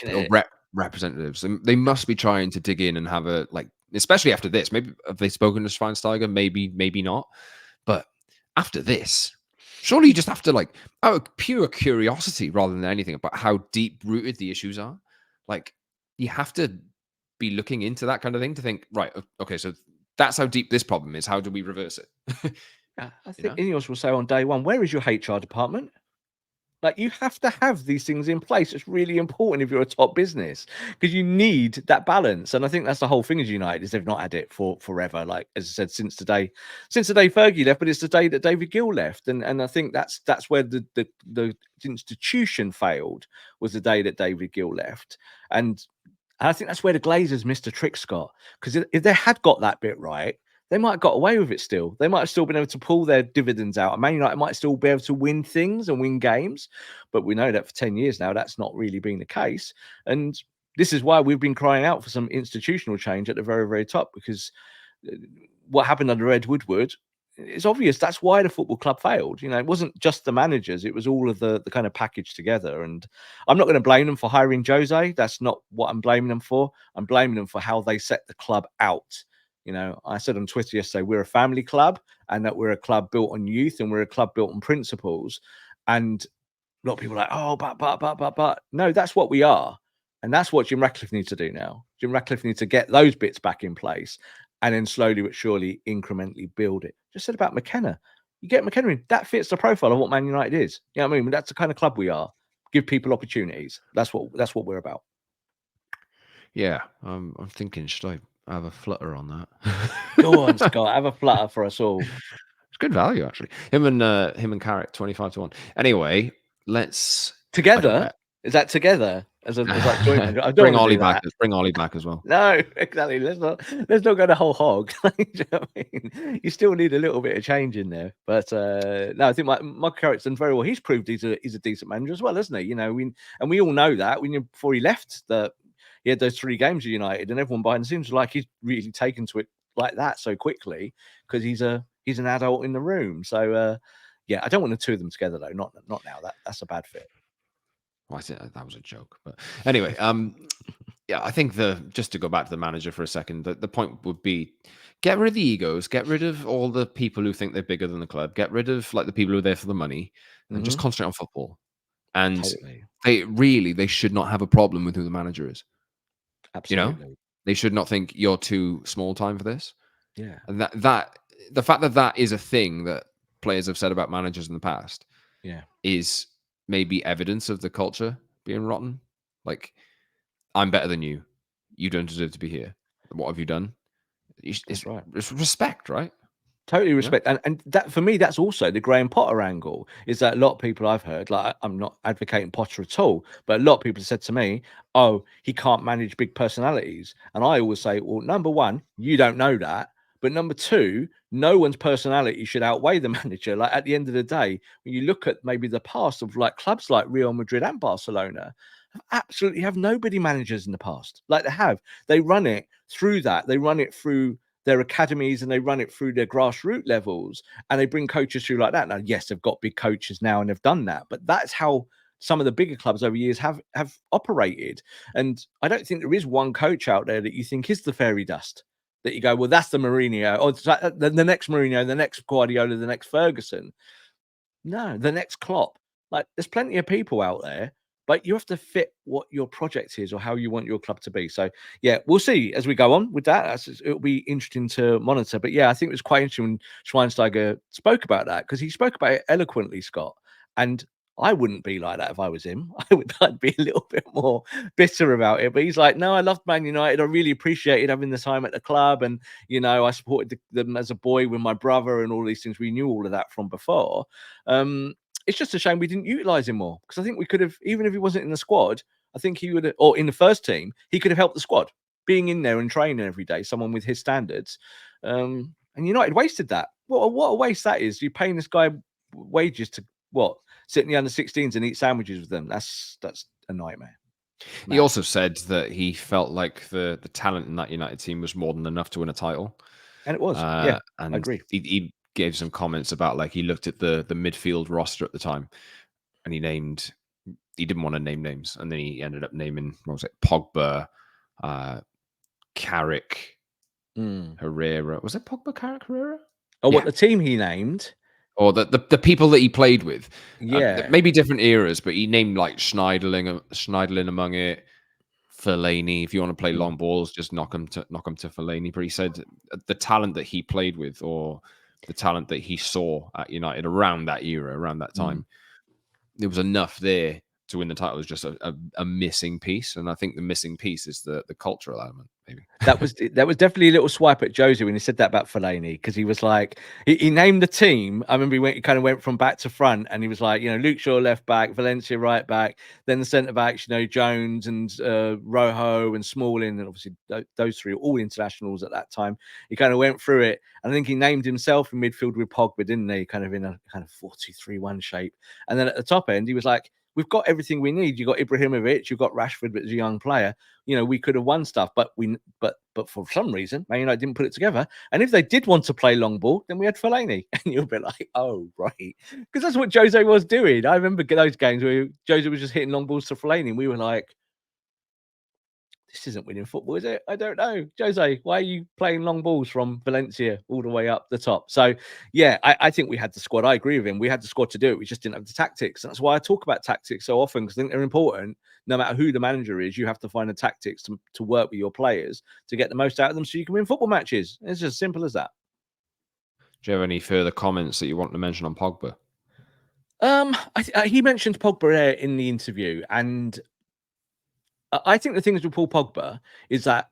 representatives. They must be trying to dig in and have a, especially after this. Maybe have they spoken to Schweinsteiger? Maybe not. But after this, surely you just have to, out of pure curiosity rather than anything about how deep rooted the issues are. You have to be looking into that kind of thing to think, right, okay, so that's how deep this problem is. How do we reverse it? Yeah, I think Ineos will say on day one, where is your HR department? You have to have these things in place. It's really important if you're a top business, because you need that balance. And I think that's the whole thing as United, is they've not had it for forever. As I said, since the day Fergie left, but it's the day that David Gill left. And I think that's where the institution failed, was the day that David Gill left. And I think that's where the Glazers missed a trick, Scott, because if they had got that bit right, they might have got away with it still. They might have still been able to pull their dividends out. And Man United might still be able to win things and win games. But we know that for 10 years now, that's not really been the case. And this is why we've been crying out for some institutional change at the very, very top, because what happened under Ed Woodward, it's obvious that's why the football club failed. It wasn't just the managers. It was all of the kind of package together. And I'm not going to blame them for hiring Jose. That's not what I'm blaming them for. I'm blaming them for how they set the club out. I said on Twitter yesterday, we're a family club, and that we're a club built on youth, and we're a club built on principles. And a lot of people are like, oh, but. No, that's what we are. And that's what Jim Ratcliffe needs to do now. Jim Ratcliffe needs to get those bits back in place and then slowly but surely incrementally build it. Just said about McKenna. You get McKenna in, that fits the profile of what Man United is. You know what I mean? That's the kind of club we are. Give people opportunities. That's what we're about. Yeah, I'm thinking, should I have a flutter on that? Go on, Scott. Have a flutter for us all. It's good value, actually. Him and Carrick, 25-1. Anyway, let's together. Is that together as joint? I don't bring Ollie back. Bring Ollie back as well. No, exactly. Let's not go the whole hog. You know what I mean? You still need a little bit of change in there. But no, I think Michael Carrick's done very well. He's proved he's a decent manager as well, hasn't he? We all know that. We knew before he left that he had those 3 games at United, and everyone behind the scenes was like, he's really taken to it like that so quickly because he's an adult in the room. So yeah, I don't want the two of them together though. Not now. That's a bad fit. Well, I think that was a joke, but anyway, yeah, I think just to go back to the manager for a second, the point would be get rid of the egos, get rid of all the people who think they're bigger than the club, get rid of the people who are there for the money, and just concentrate on football. And they should not have a problem with who the manager is. Absolutely. They should not think you're too small time for this. Yeah. And that the fact that is a thing that players have said about managers in the past, yeah, is maybe evidence of the culture being rotten. Like, I'm better than you. You don't deserve to be here. What have you done? That's right. It's respect, right? Totally respect, and that for me, that's also the Graham Potter angle. Is that a lot of people I've heard, like I'm not advocating Potter at all, but a lot of people have said to me, "Oh, he can't manage big personalities," and I always say, "Well, number one, you don't know that, but number two, no one's personality should outweigh the manager. Like at the end of the day, when you look at maybe the past of like clubs like Real Madrid and Barcelona, absolutely have nobody managers in the past. Like they run it through that, they run it through their academies and they run it through their grassroots levels and they bring coaches through like that. Now, yes, they've got big coaches now and they've done that, but that's how some of the bigger clubs over years have operated. And I don't think there is one coach out there that you think is the fairy dust that you go, well, that's the Mourinho, or the next Mourinho, the next Guardiola, the next Ferguson. No, the next Klopp. Like, there's plenty of people out there, but you have to fit what your project is or how you want your club to be. So, yeah, we'll see as we go on with that. It'll be interesting to monitor. But yeah, I think it was quite interesting when Schweinsteiger spoke about that because he spoke about it eloquently, Scott. And I wouldn't be like that if I was him. I'd be a little bit more bitter about it. But he's like, no, I loved Man United. I really appreciated having the time at the club. And, you know, I supported them as a boy with my brother and all these things. We knew all of that from before. It's just a shame we didn't utilize him more because I think we could have, even if he wasn't in the squad, I think he would have, or in the first team, he could have helped the squad being in there and training every day, someone with his standards. And United wasted that. What a waste that is. You're paying this guy wages to sit in the under 16s and eat sandwiches with them. That's a nightmare. He also said that he felt like the talent in that United team was more than enough to win a title. And it was. And I agree. He gave some comments about like he looked at the midfield roster at the time and he didn't want to name names. And then he ended up naming, what was it? Pogba, Carrick, Herrera. Was it Pogba, Carrick, Herrera? Oh, what the team he named? Or the people that he played with. Yeah. Maybe different eras, but he named like Schneiderlin among it. Fellaini, if you want to play long balls, just knock him to Fellaini. But he said the talent that he played with, or the talent that he saw at United around that era, around that time, there was enough there to win the title. It was just a missing piece, and I think the missing piece is the cultural element. Maybe that was definitely a little swipe at Jose when he said that about Fellaini, because he was like, he named the team. I remember he kind of went from back to front, and he was like, you know, Luke Shaw left back, Valencia right back, then the centre backs, you know, Jones and Rojo and Smalling, and obviously those three are all internationals at that time. He kind of went through it, and I think he named himself in midfield with Pogba, didn't he? Kind of in a kind of 4-2-3-1 shape, and then at the top end, he was like, we've got everything we need. You've got Ibrahimovic, you've got Rashford, but as a young player, you know, we could have won stuff, but for some reason, Man United didn't put it together. And if they did want to play long ball, then we had Fellaini. And you'll be like, oh, right. Because that's what Jose was doing. I remember those games where Jose was just hitting long balls to Fellaini. And we were like, this isn't winning football, is it? I don't know. Jose, why are you playing long balls from Valencia all the way up the top? So, yeah, I think we had the squad. I agree with him. We had the squad to do it. We just didn't have the tactics. And that's why I talk about tactics so often, because I think they're important. No matter who the manager is, you have to find the tactics to work with your players to get the most out of them so you can win football matches. It's just as simple as that. Do you have any further comments that you want to mention on Pogba? He mentioned Pogba there in the interview, and I think the things with Paul Pogba is that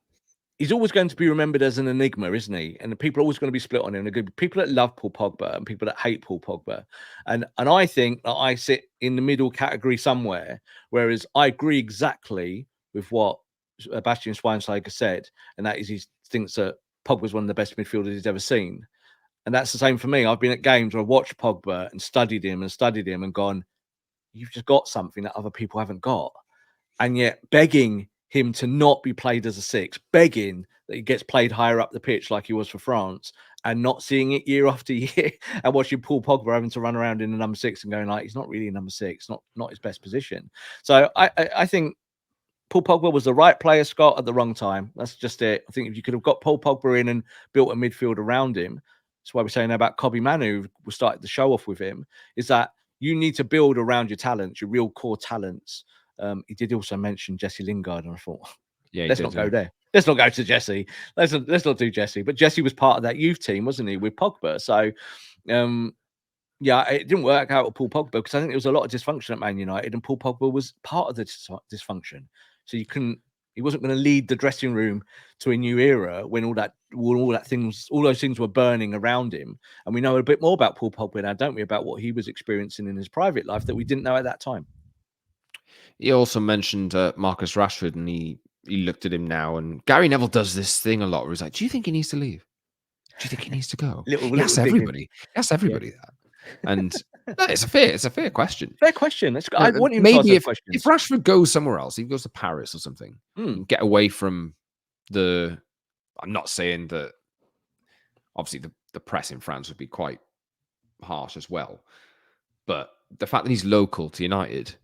he's always going to be remembered as an enigma, isn't he? And the people are always going to be split on him. There are going to be people that love Paul Pogba and people that hate Paul Pogba. And I think that I sit in the middle category somewhere, whereas I agree exactly with what Bastian Schweinsteiger said, and that is he thinks that Pogba's one of the best midfielders he's ever seen. And that's the same for me. I've been at games where I've watched Pogba and studied him and gone, you've just got something that other people haven't got. And yet begging him to not be played as a six, begging that he gets played higher up the pitch like he was for France, and not seeing it year after year, and watching Paul Pogba having to run around in the number 6 and going like, he's not really a number 6, not his best position. So I think Paul Pogba was the right player, Scott, at the wrong time. That's just it. I think if you could have got Paul Pogba in and built a midfield around him, that's why we're saying about Kobe Manu, we started the show off with him, is that you need to build around your talents, your real core talents. He did also mention Jesse Lingard, and I thought, let's not go there. Let's not go to Jesse. Let's not do Jesse. But Jesse was part of that youth team, wasn't he, with Pogba? So Yeah, it didn't work out with Paul Pogba because I think there was a lot of dysfunction at Man United, and Paul Pogba was part of the dysfunction. So he wasn't going to lead the dressing room to a new era when all those things were burning around him. And we know a bit more about Paul Pogba now, don't we? About what he was experiencing in his private life that we didn't know at that time. He also mentioned Marcus Rashford, and he looked at him now. And Gary Neville does this thing a lot where he's like, "Do you think he needs to leave? Do you think he needs to go?" He asks everybody. He asks everybody that. And no, it's a fair question. Fair question. I want him to Maybe ask those if questions. Rashford goes somewhere else, if he goes to Paris or something, and get away from the. I'm not saying that. Obviously, the press in France would be quite harsh as well, but the fact that he's local to United,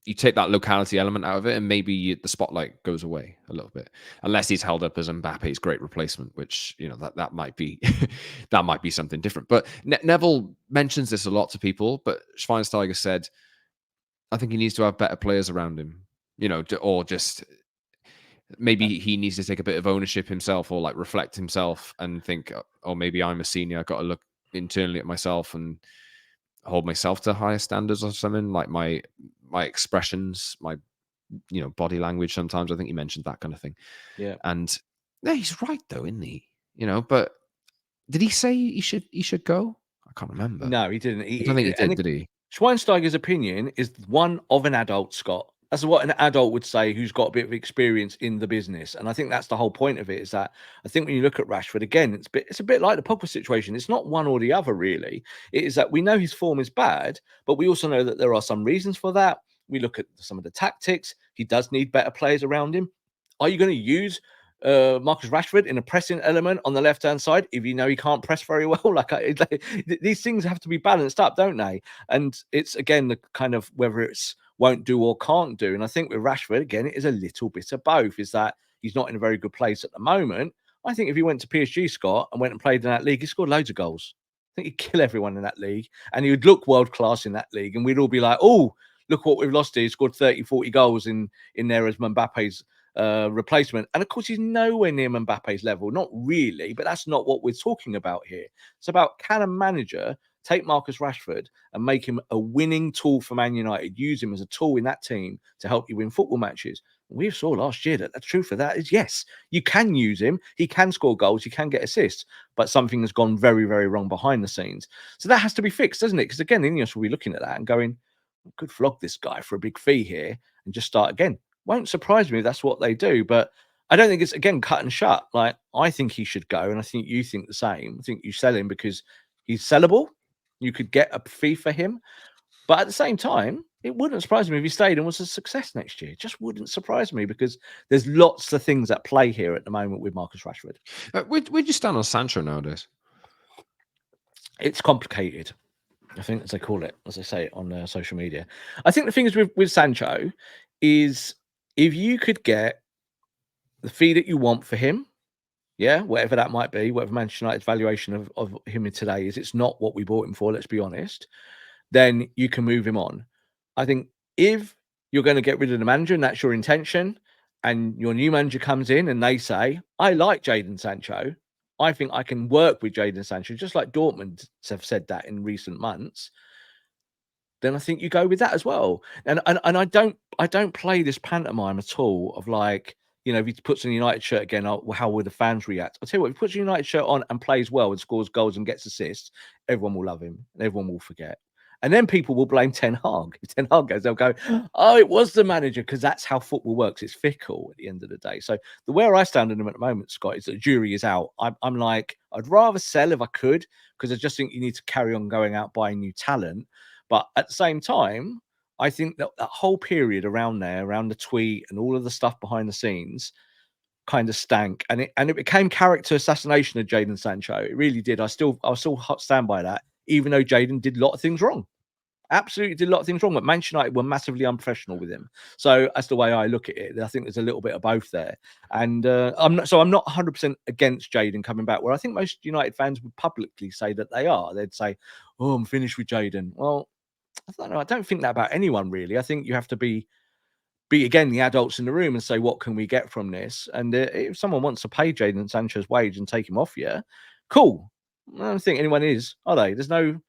you take that locality element out of it, and maybe the spotlight goes away a little bit, unless he's held up as Mbappe's great replacement, which that might be that might be something different. But Neville mentions this a lot to people, but Schweinsteiger said, "I think he needs to have better players around him, or just maybe he needs to take a bit of ownership himself, or like reflect himself and think, oh, maybe I'm a senior. I've got to look internally at myself and hold myself to higher standards or something, like my expressions, my body language sometimes." I think he mentioned that kind of thing. Yeah. And yeah, he's right though, isn't he? But did he say he should go? I can't remember. No, he didn't. I don't think he did he? Schweinsteiger's opinion is one of an adult, Scott. That's what an adult would say who's got a bit of experience in the business. And I think that's the whole point of it, is that I think when you look at Rashford, again, it's a bit like the Pogba situation. It's not one or the other, really. It is that we know his form is bad, but we also know that there are some reasons for that. We look at some of the tactics. He does need better players around him. Are you going to use Marcus Rashford in a pressing element on the left-hand side if you know he can't press very well? These things have to be balanced up, don't they? And it's, again, the kind of whether it's won't do or can't do. And I think with Rashford, again, it is a little bit of both, is that he's not in a very good place at the moment. I think if he went to PSG, Scott, and went and played in that league, he scored loads of goals. I think he'd kill everyone in that league, and he would look world-class in that league, and we'd all be like, oh, look what we've lost here. He scored 30, 40 goals in there as Mbappe's replacement. And of course, he's nowhere near Mbappe's level. Not really, but that's not what we're talking about here. It's about, can a manager take Marcus Rashford and make him a winning tool for Man United, use him as a tool in that team to help you win football matches? We saw last year that the truth of that is, yes, you can use him. He can score goals. He can get assists, but something has gone very, very wrong behind the scenes. So that has to be fixed, doesn't it? Because again, Ineos will be looking at that and going, we could flog this guy for a big fee here and just start again. Won't surprise me if that's what they do, but I don't think it's, again, cut and shut. Like, I think he should go, and I think you think the same. I think you sell him because he's sellable. You could get a fee for him, but at the same time, it wouldn't surprise me if he stayed and was a success next year. It just wouldn't surprise me, because there's lots of things at play here at the moment with Marcus Rashford. Where'd you stand on Sancho nowadays? It's complicated, I think, as they call it, as they say it on social media. I think the thing is with Sancho is, if you could get the fee that you want for him, yeah, whatever that might be, whatever Manchester United's valuation of him today is, it's not what we bought him for, let's be honest, then you can move him on. I think if you're going to get rid of the manager and that's your intention, and your new manager comes in and they say, I like Jadon Sancho, I think I can work with Jadon Sancho, just like Dortmund have said that in recent months, then I think you go with that as well. And I don't play this pantomime at all of, like, if he puts on a United shirt again, how will the fans react? I'll tell you what, if he puts a United shirt on and plays well and scores goals and gets assists, everyone will love him and everyone will forget. And then people will blame Ten Hag. If Ten Hag goes, they'll go, oh, it was the manager, because that's how football works. It's fickle at the end of the day. So the where I stand in him at the moment, Scott, is that the jury is out. I'm like, I'd rather sell if I could, because I just think you need to carry on going out buying new talent. But at the same time, I think that whole period around there, around the tweet and all of the stuff behind the scenes, kind of stank, and it became character assassination of Jadon Sancho. It really did. I'll still stand by that, even though Jadon did a lot of things wrong. Absolutely did a lot of things wrong, but Manchester United were massively unprofessional with him. So that's the way I look at it. I think there's a little bit of both there. And I'm not 100% against Jadon coming back, where I think most United fans would publicly say that they are. They'd say, oh, I'm finished with Jadon. Well, I don't know. I don't think that about anyone, really. I think you have to be again the adults in the room and say, what can we get from this? And if someone wants to pay Jadon Sancho's wage and take him off, yeah, cool. I don't think anyone is, are they? There's no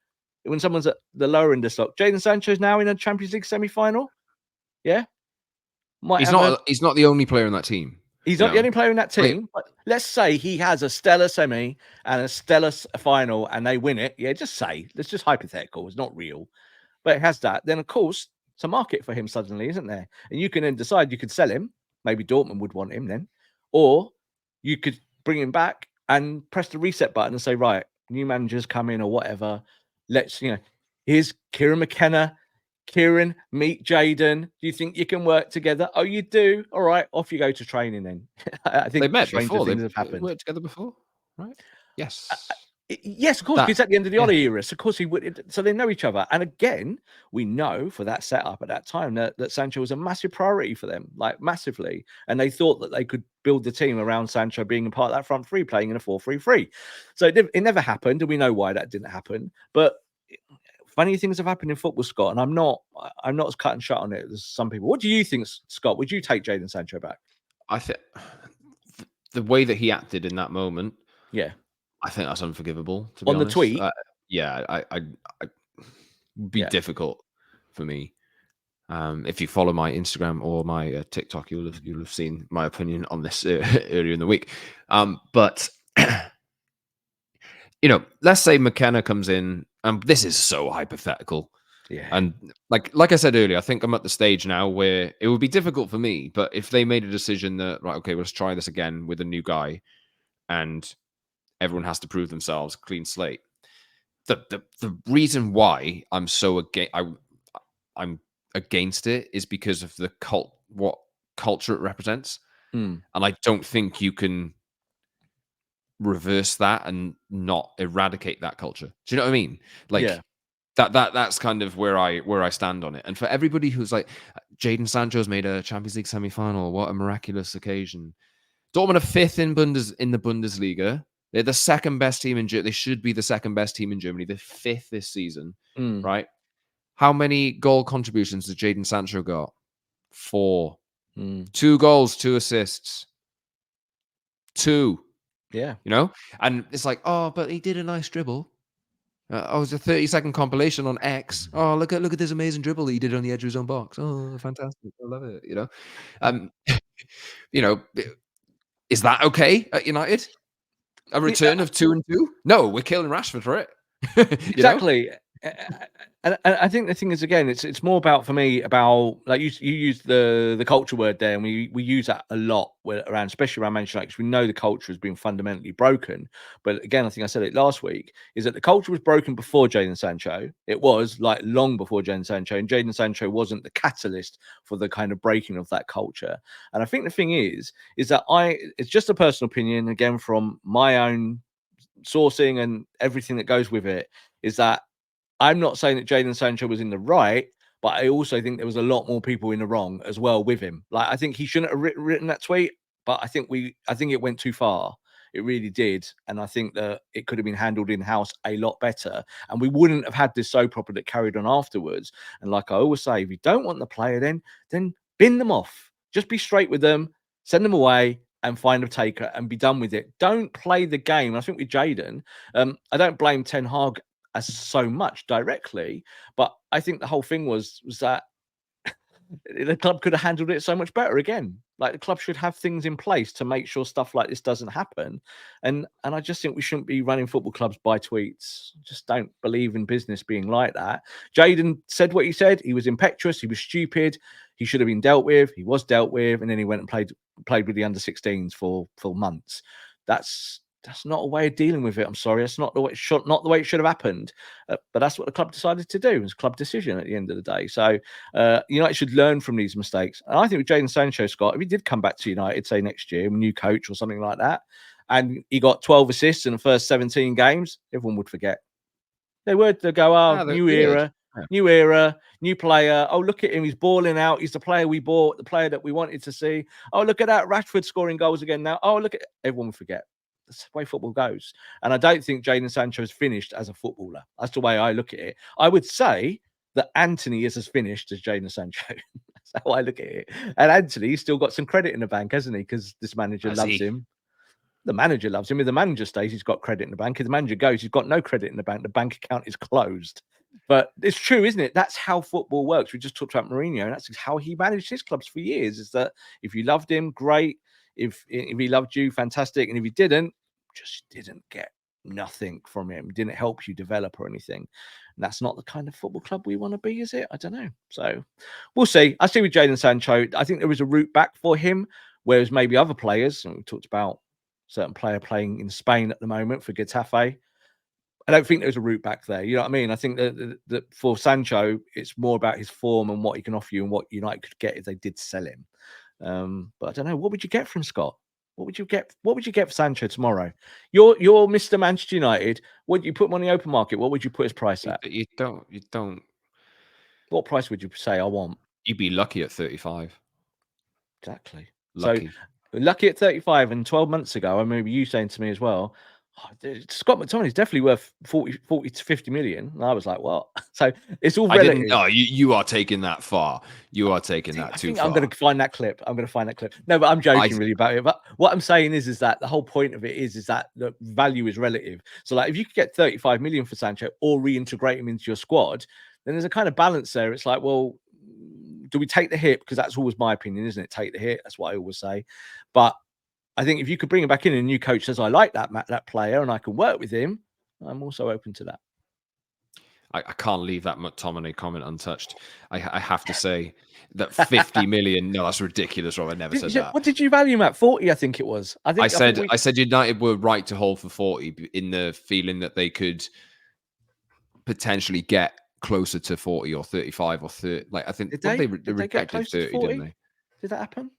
when someone's at the lower end of stock. Jadon Sancho's now in a Champions League semi-final. Yeah, He's not the only player in that team. He's not the only player in that team. But let's say he has a stellar semi and a stellar final, and they win it. Yeah, just say it's just hypothetical. It's not real, but it has that. Then of course, it's a market for him suddenly, isn't there? And you can then decide you could sell him. Maybe Dortmund would want him then, or you could bring him back and press the reset button and say, right, new managers come in or whatever. Let's, here's Kieran McKenna. Kieran, meet Jadon. Do you think you can work together? Oh, you do? All right, off you go to training then. I think they met before. Things have happened. Worked together before, right? Yes. Yes, of course, because at the end of the Ollie era, so of course he would. So they know each other. And again, we know for that setup at that time that Sancho was a massive priority for them, like massively. And they thought that they could build the team around Sancho being a part of that front three, playing in a 4-3-3. So it never happened, and we know why that didn't happen. But funny things have happened in football, Scott, and I'm not as cut and shut on it as some people. What do you think, Scott? Would you take Jadon Sancho back? I think the way that he acted in that moment, yeah, I think that's unforgivable. To be on honest. The tweet, I would be difficult for me. If you follow my Instagram or my TikTok, you'll have seen my opinion on this earlier in the week. But let's say McKenna comes in. This is so hypothetical. Yeah. And like I said earlier, I think I'm at the stage now where it would be difficult for me. But if they made a decision that, right, okay, let's try this again with a new guy, and everyone has to prove themselves, clean slate. The reason why I'm so I'm against it is because of what culture it represents. And I don't think you can reverse that and not eradicate that culture. Do you know what I mean? That's kind of where I stand on it. And for everybody who's like, Jadon Sancho's made a Champions League semi-final, what a miraculous occasion. Dortmund are fifth in the Bundesliga. They're the second best team in Germany. They should be the second best team in Germany. They're fifth this season, right? How many goal contributions did Jadon Sancho got? 4. 2 goals, 2 assists. 2. Yeah. And it's like, oh, but he did a nice dribble. It's a 30-second compilation on X. Oh, look at this amazing dribble that he did on the edge of his own box. Oh, fantastic. I love it, Is that okay at United? A return of 2 and 2? No, we're killing Rashford for it. Exactly. And I think the thing is, again, it's more about, for me, about, like, you use the culture word there, and we use that a lot around, especially around Manchester United, because we know the culture has been fundamentally broken. But again, I think I said it last week, is that the culture was broken before Jadon Sancho. It was like long before Jadon Sancho, and Jadon Sancho wasn't the catalyst for the kind of breaking of that culture. And I think the thing is that it's just a personal opinion, again, from my own sourcing and everything that goes with it, is that I'm not saying that Jadon Sancho was in the right, but I also think there was a lot more people in the wrong as well with him. Like, I think he shouldn't have written that tweet, but I think it went too far. It really did. And I think that it could have been handled in-house a lot better, and we wouldn't have had this soap opera that carried on afterwards. And like I always say, if you don't want the player, then bin them off. Just be straight with them, send them away, and find a taker and be done with it. Don't play the game. I think with Jadon, I don't blame Ten Hag as so much directly, but I think the whole thing was that the club could have handled it so much better. Again, like, the club should have things in place to make sure stuff like this doesn't happen. And I just think we shouldn't be running football clubs by tweets. Just don't believe in business being like that. Jadon said what he said. He was impetuous. He was stupid. He should have been dealt with. He was dealt with, and then he went and played with the under-16s for months. That's not a way of dealing with it. I'm sorry, that's not the way it should have happened. But that's what the club decided to do. It was a club decision at the end of the day. So United should learn from these mistakes. And I think with Jadon Sancho, Scott, if he did come back to United, say next year, a new coach or something like that, and he got 12 assists in the first 17 games, everyone would forget. They would. They'd go, new era, new player. Oh, look at him. He's balling out. He's the player we bought, the player that we wanted to see. Oh, look at that. Rashford scoring goals again now. Oh, look at everyone would forget. That's the way football goes. And I don't think Jadon Sancho is finished as a footballer. That's the way I look at it. I would say that Anthony is as finished as Jadon Sancho. That's how I look at it. And Anthony's still got some credit in the bank, hasn't he? Because this manager loves him. The manager loves him. If the manager stays, he's got credit in the bank. If the manager goes, he's got no credit in the bank. The bank account is closed. But it's true, isn't it? That's how football works. We just talked about Mourinho, and that's how he managed his clubs for years. Is that if you loved him, great. If he loved you, fantastic. And if he didn't, just didn't get nothing from him. Didn't help you develop or anything. And that's not the kind of football club we want to be, is it? I don't know. So we'll see. I see with Jadon Sancho, I think there was a route back for him, whereas maybe other players, and we talked about certain player playing in Spain at the moment for Getafe. I don't think there's a route back there. You know what I mean? I think that for Sancho, it's more about his form and what he can offer you and what United could get if they did sell him. But I don't know. What would you get from Scott? What would you get? What would you get for Sancho tomorrow? You're Mr. Manchester United. Would you put him on the open market? What would you put his price at? You don't. What price would you say I want? You'd be lucky at 35. Exactly. Lucky. So lucky at 35, and 12 months ago, I remember you saying to me as well, Scott McTominay's definitely worth 40 to 50 million. And I was like, what? So it's all relative. I didn't. Oh, you are taking that far. You are taking that too far. I'm going to find that clip. No, but I'm joking really about it. But what I'm saying is that the whole point of it is that the value is relative. So like if you could get 35 million for Sancho or reintegrate him into your squad, then there's a kind of balance there. It's like, well, do we take the hit? Because that's always my opinion, isn't it? Take the hit. That's what I always say. But I think if you could bring him back in and a new coach says, I like that player and I can work with him, I'm also open to that. I can't leave that McTominay comment untouched. I have to say that 50 million, no, that's ridiculous, Rob. I never said that. What did you value him at? 40, I think it was. I said United were right to hold for 40 in the feeling that they could potentially get closer to 40 or 35 or 30. Like I think they rejected 30, didn't they? Did that happen?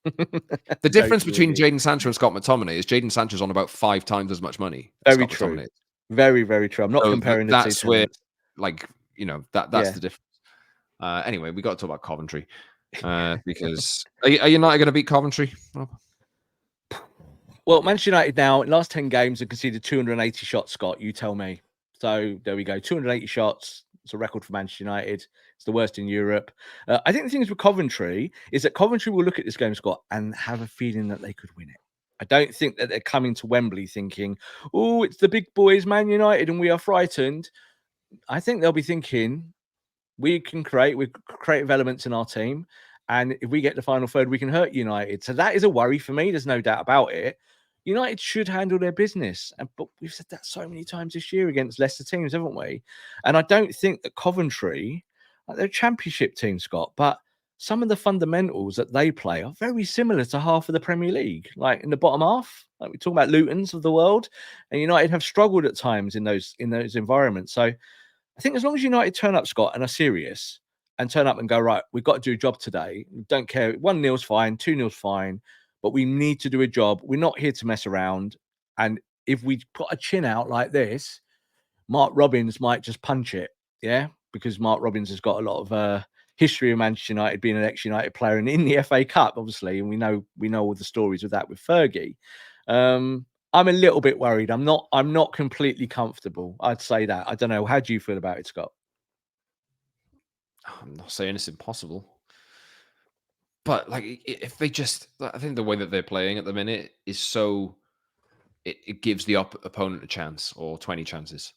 The difference between Jadon Sancho and Scott McTominay is Jadon Sancho's on about 5 times as much money. Very true. Very, very true. I'm not comparing the two. That's where, like, you know, that's the difference. Anyway, we got to talk about Coventry because are United going to beat Coventry? Well, Manchester United now, in last 10 games, have conceded 280 shots, Scott. You tell me. So there we go. 280 shots. It's a record for Manchester United. It's the worst in Europe. I think the thing is with Coventry is that Coventry will look at this game, Scott, and have a feeling that they could win it. I don't think that they're coming to Wembley thinking, oh, it's the big boys, Man United, and we are frightened. I think they'll be thinking, we can create creative elements in our team. And if we get the final third, we can hurt United. So that is a worry for me. There's no doubt about it. United should handle their business. But we've said that so many times this year against lesser teams, haven't we? And I don't think that Coventry, they're a championship team, Scott, but some of the fundamentals that they play are very similar to half of the Premier League. Like in the bottom half, like we're talking about Luton's of the world, and United have struggled at times in those environments. So I think as long as United turn up, Scott, and are serious and turn up and go, right, we've got to do a job today. Don't care. 1-0's fine, 2-0's fine, but we need to do a job. We're not here to mess around. And if we put a chin out like this, Mark Robins might just punch it. Yeah. Because Mark Robins has got a lot of history of Manchester United, being an ex-United player and in the FA Cup, obviously. And we know all the stories with that with Fergie. I'm a little bit worried. I'm not completely comfortable. I'd say that. I don't know. How do you feel about it, Scott? I'm not saying it's impossible. But like, if they just, I think the way that they're playing at the minute is so, it gives the opponent a chance or 20 chances.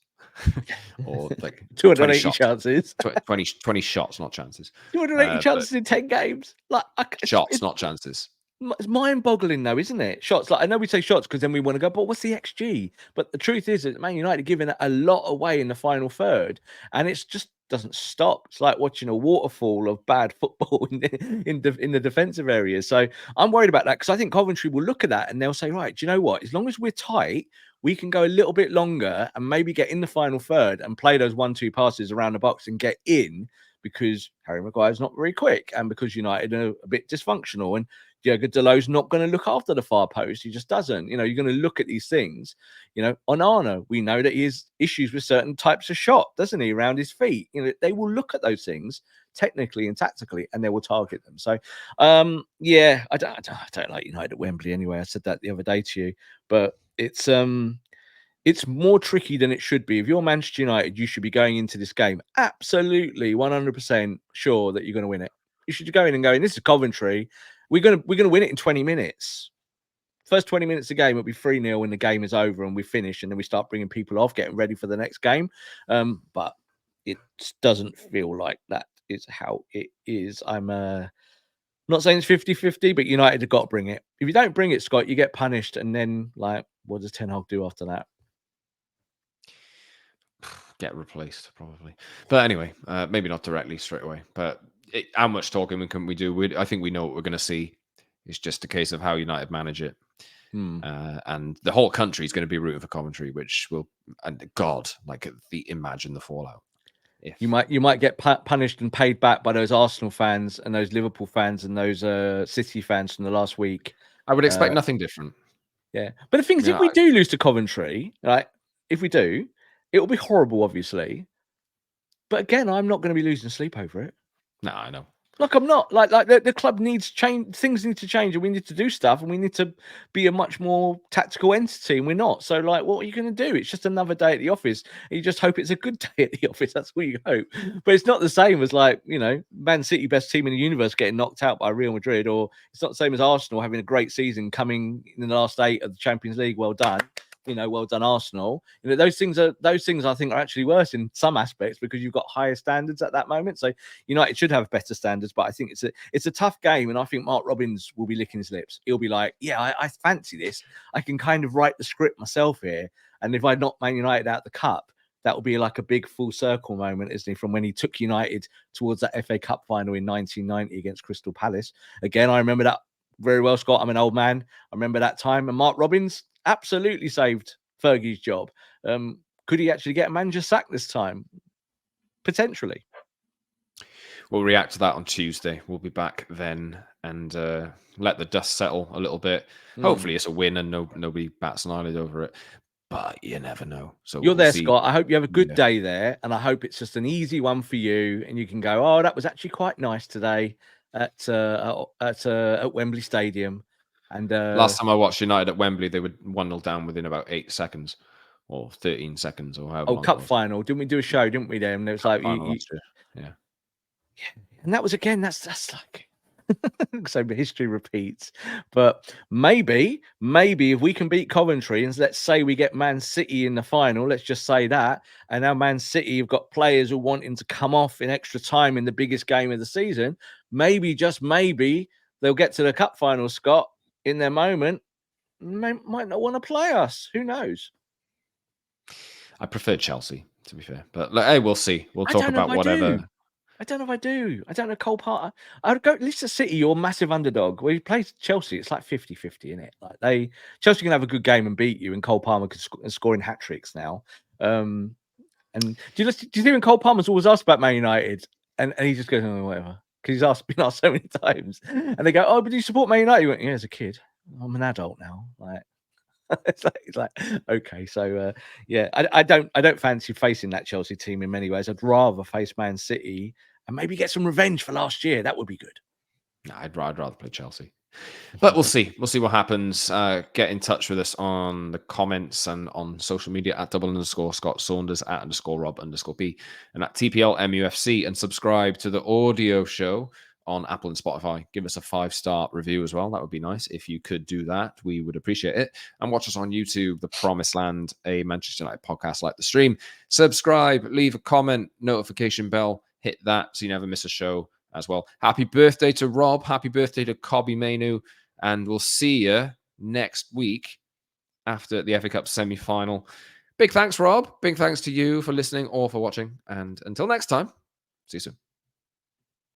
Or like 280 chances. 20 shots, not chances. 280 chances in 10 games. Like shots, not chances. It's mind-boggling, though, isn't it? Shots. Like I know we say shots because then we want to go, but what's the XG? But the truth is that Man United are giving a lot away in the final third, and it's just doesn't stop. It's like watching a waterfall of bad football in the defensive areas. So I'm worried about that because I think Coventry will look at that and they'll say, right, do you know what? As long as we're tight, we can go a little bit longer and maybe get in the final third and play those 1-2 passes around the box and get in, because Harry Maguire's not very quick and because United are a bit dysfunctional and Diogo Dalot's not going to look after the far post. He just doesn't. You know, you're going to look at these things. You know, Onana, we know that he has issues with certain types of shot, doesn't he, around his feet? You know, they will look at those things technically and tactically, and they will target them. So, yeah, I don't like United at Wembley anyway. I said that the other day to you, but it's more tricky than it should be. If you're Manchester United, you should be going into this game absolutely 100% sure that you're going to win it. You should go in and go, this is Coventry. We're gonna win it in 20 minutes. First 20 minutes of the game, it'll be 3-0 when the game is over and we finish, and then we start bringing people off, getting ready for the next game. But it doesn't feel like that is how it is. I'm not saying it's 50-50, but United have got to bring it. If you don't bring it, Scott, you get punished. And then, like, what does Ten Hag do after that? Get replaced, probably. But anyway, maybe not directly straight away. But how much talking can we do? I think we know what we're going to see. It's just a case of how United manage it. And the whole country is going to be rooting for Coventry, which will, and God, like, imagine the fallout. If you might get punished and paid back by those Arsenal fans and those Liverpool fans and those City fans from the last week. I would expect nothing different. Yeah, but the thing is, if we do lose to Coventry, right? If we do, it will be horrible, obviously. But again, I'm not going to be losing sleep over it. No, I know. Like, I'm not. Like the club needs change. Things need to change, and we need to do stuff, and we need to be a much more tactical entity, and we're not. So, like, what are you going to do? It's just another day at the office. And you just hope it's a good day at the office. That's what you hope. But it's not the same as, like, Man City, best team in the universe, getting knocked out by Real Madrid, or it's not the same as Arsenal having a great season, coming in the last 8 of the Champions League. Well done. Well done, Arsenal. Those things I think are actually worse in some aspects because you've got higher standards at that moment. So United should have better standards, but I think it's a tough game, and I think Mark Robins will be licking his lips. He'll be like, "Yeah, I fancy this. I can kind of write the script myself here, and if I knock Man United out the cup, that will be like a big full circle moment, isn't he? From when he took United towards that FA Cup final in 1990 against Crystal Palace. Again, I remember that very well, Scott. I'm an old man. I remember that time, and Mark Robins absolutely saved Fergie's job. Could he actually get a manager sacked this time? Potentially. We'll react to that on Tuesday. We'll be back then and let the dust settle a little bit. Hopefully it's a win and nobody bats an eyelid over it. But you never know. So you're there, Scott. I hope you have a good day there, and I hope it's just an easy one for you, and you can go, "Oh, that was actually quite nice today at Wembley Stadium." And last time I watched United at Wembley, they were 1-0 down within about 8 seconds or 13 seconds or however. Cup final. Didn't we do a show? Didn't we? Then it was like, yeah. And that was again. That's like. So history repeats, but maybe if we can beat Coventry and let's say we get Man City in the final, let's just say that, and now Man City have got players who are wanting to come off in extra time in the biggest game of the season, maybe, just maybe, they'll get to the cup final, Scott, in their moment, might not want to play us. Who knows? I prefer Chelsea, to be fair, but hey, we'll see. We'll talk about whatever. I don't know if I do. I don't know Cole Palmer. I would go Leicester City, you're massive underdog. When you play Chelsea, it's like 50-50, isn't it? Like Chelsea can have a good game and beat you, and Cole Palmer can scoring hat tricks now. And do you think when Cole Palmer's always asked about Man United, and he just goes, "Oh, whatever," because he's been asked so many times, and they go, "Oh, but do you support Man United?" He went, "Yeah, as a kid. I'm an adult now." Like. It's like okay, so yeah, I don't fancy facing that Chelsea team in many ways. I'd rather face Man City and maybe get some revenge for last year. That would be good. No, I'd rather play Chelsea, but we'll see. We'll see what happens. Get in touch with us on the comments and on social media at @_Scott Saunders, at @_Rob_B, and at TPL MUFC, and subscribe to the audio show on Apple and Spotify. Give us a 5-star review as well. That would be nice. If you could do that, we would appreciate it. And watch us on YouTube, The Promised Land, a Manchester United podcast like the stream. Subscribe, leave a comment, notification bell, hit that so you never miss a show as well. Happy birthday to Rob. Happy birthday to Kobe Mainu. And we'll see you next week after the FA Cup semi-final. Big thanks, Rob. Big thanks to you for listening or for watching. And until next time, see you soon.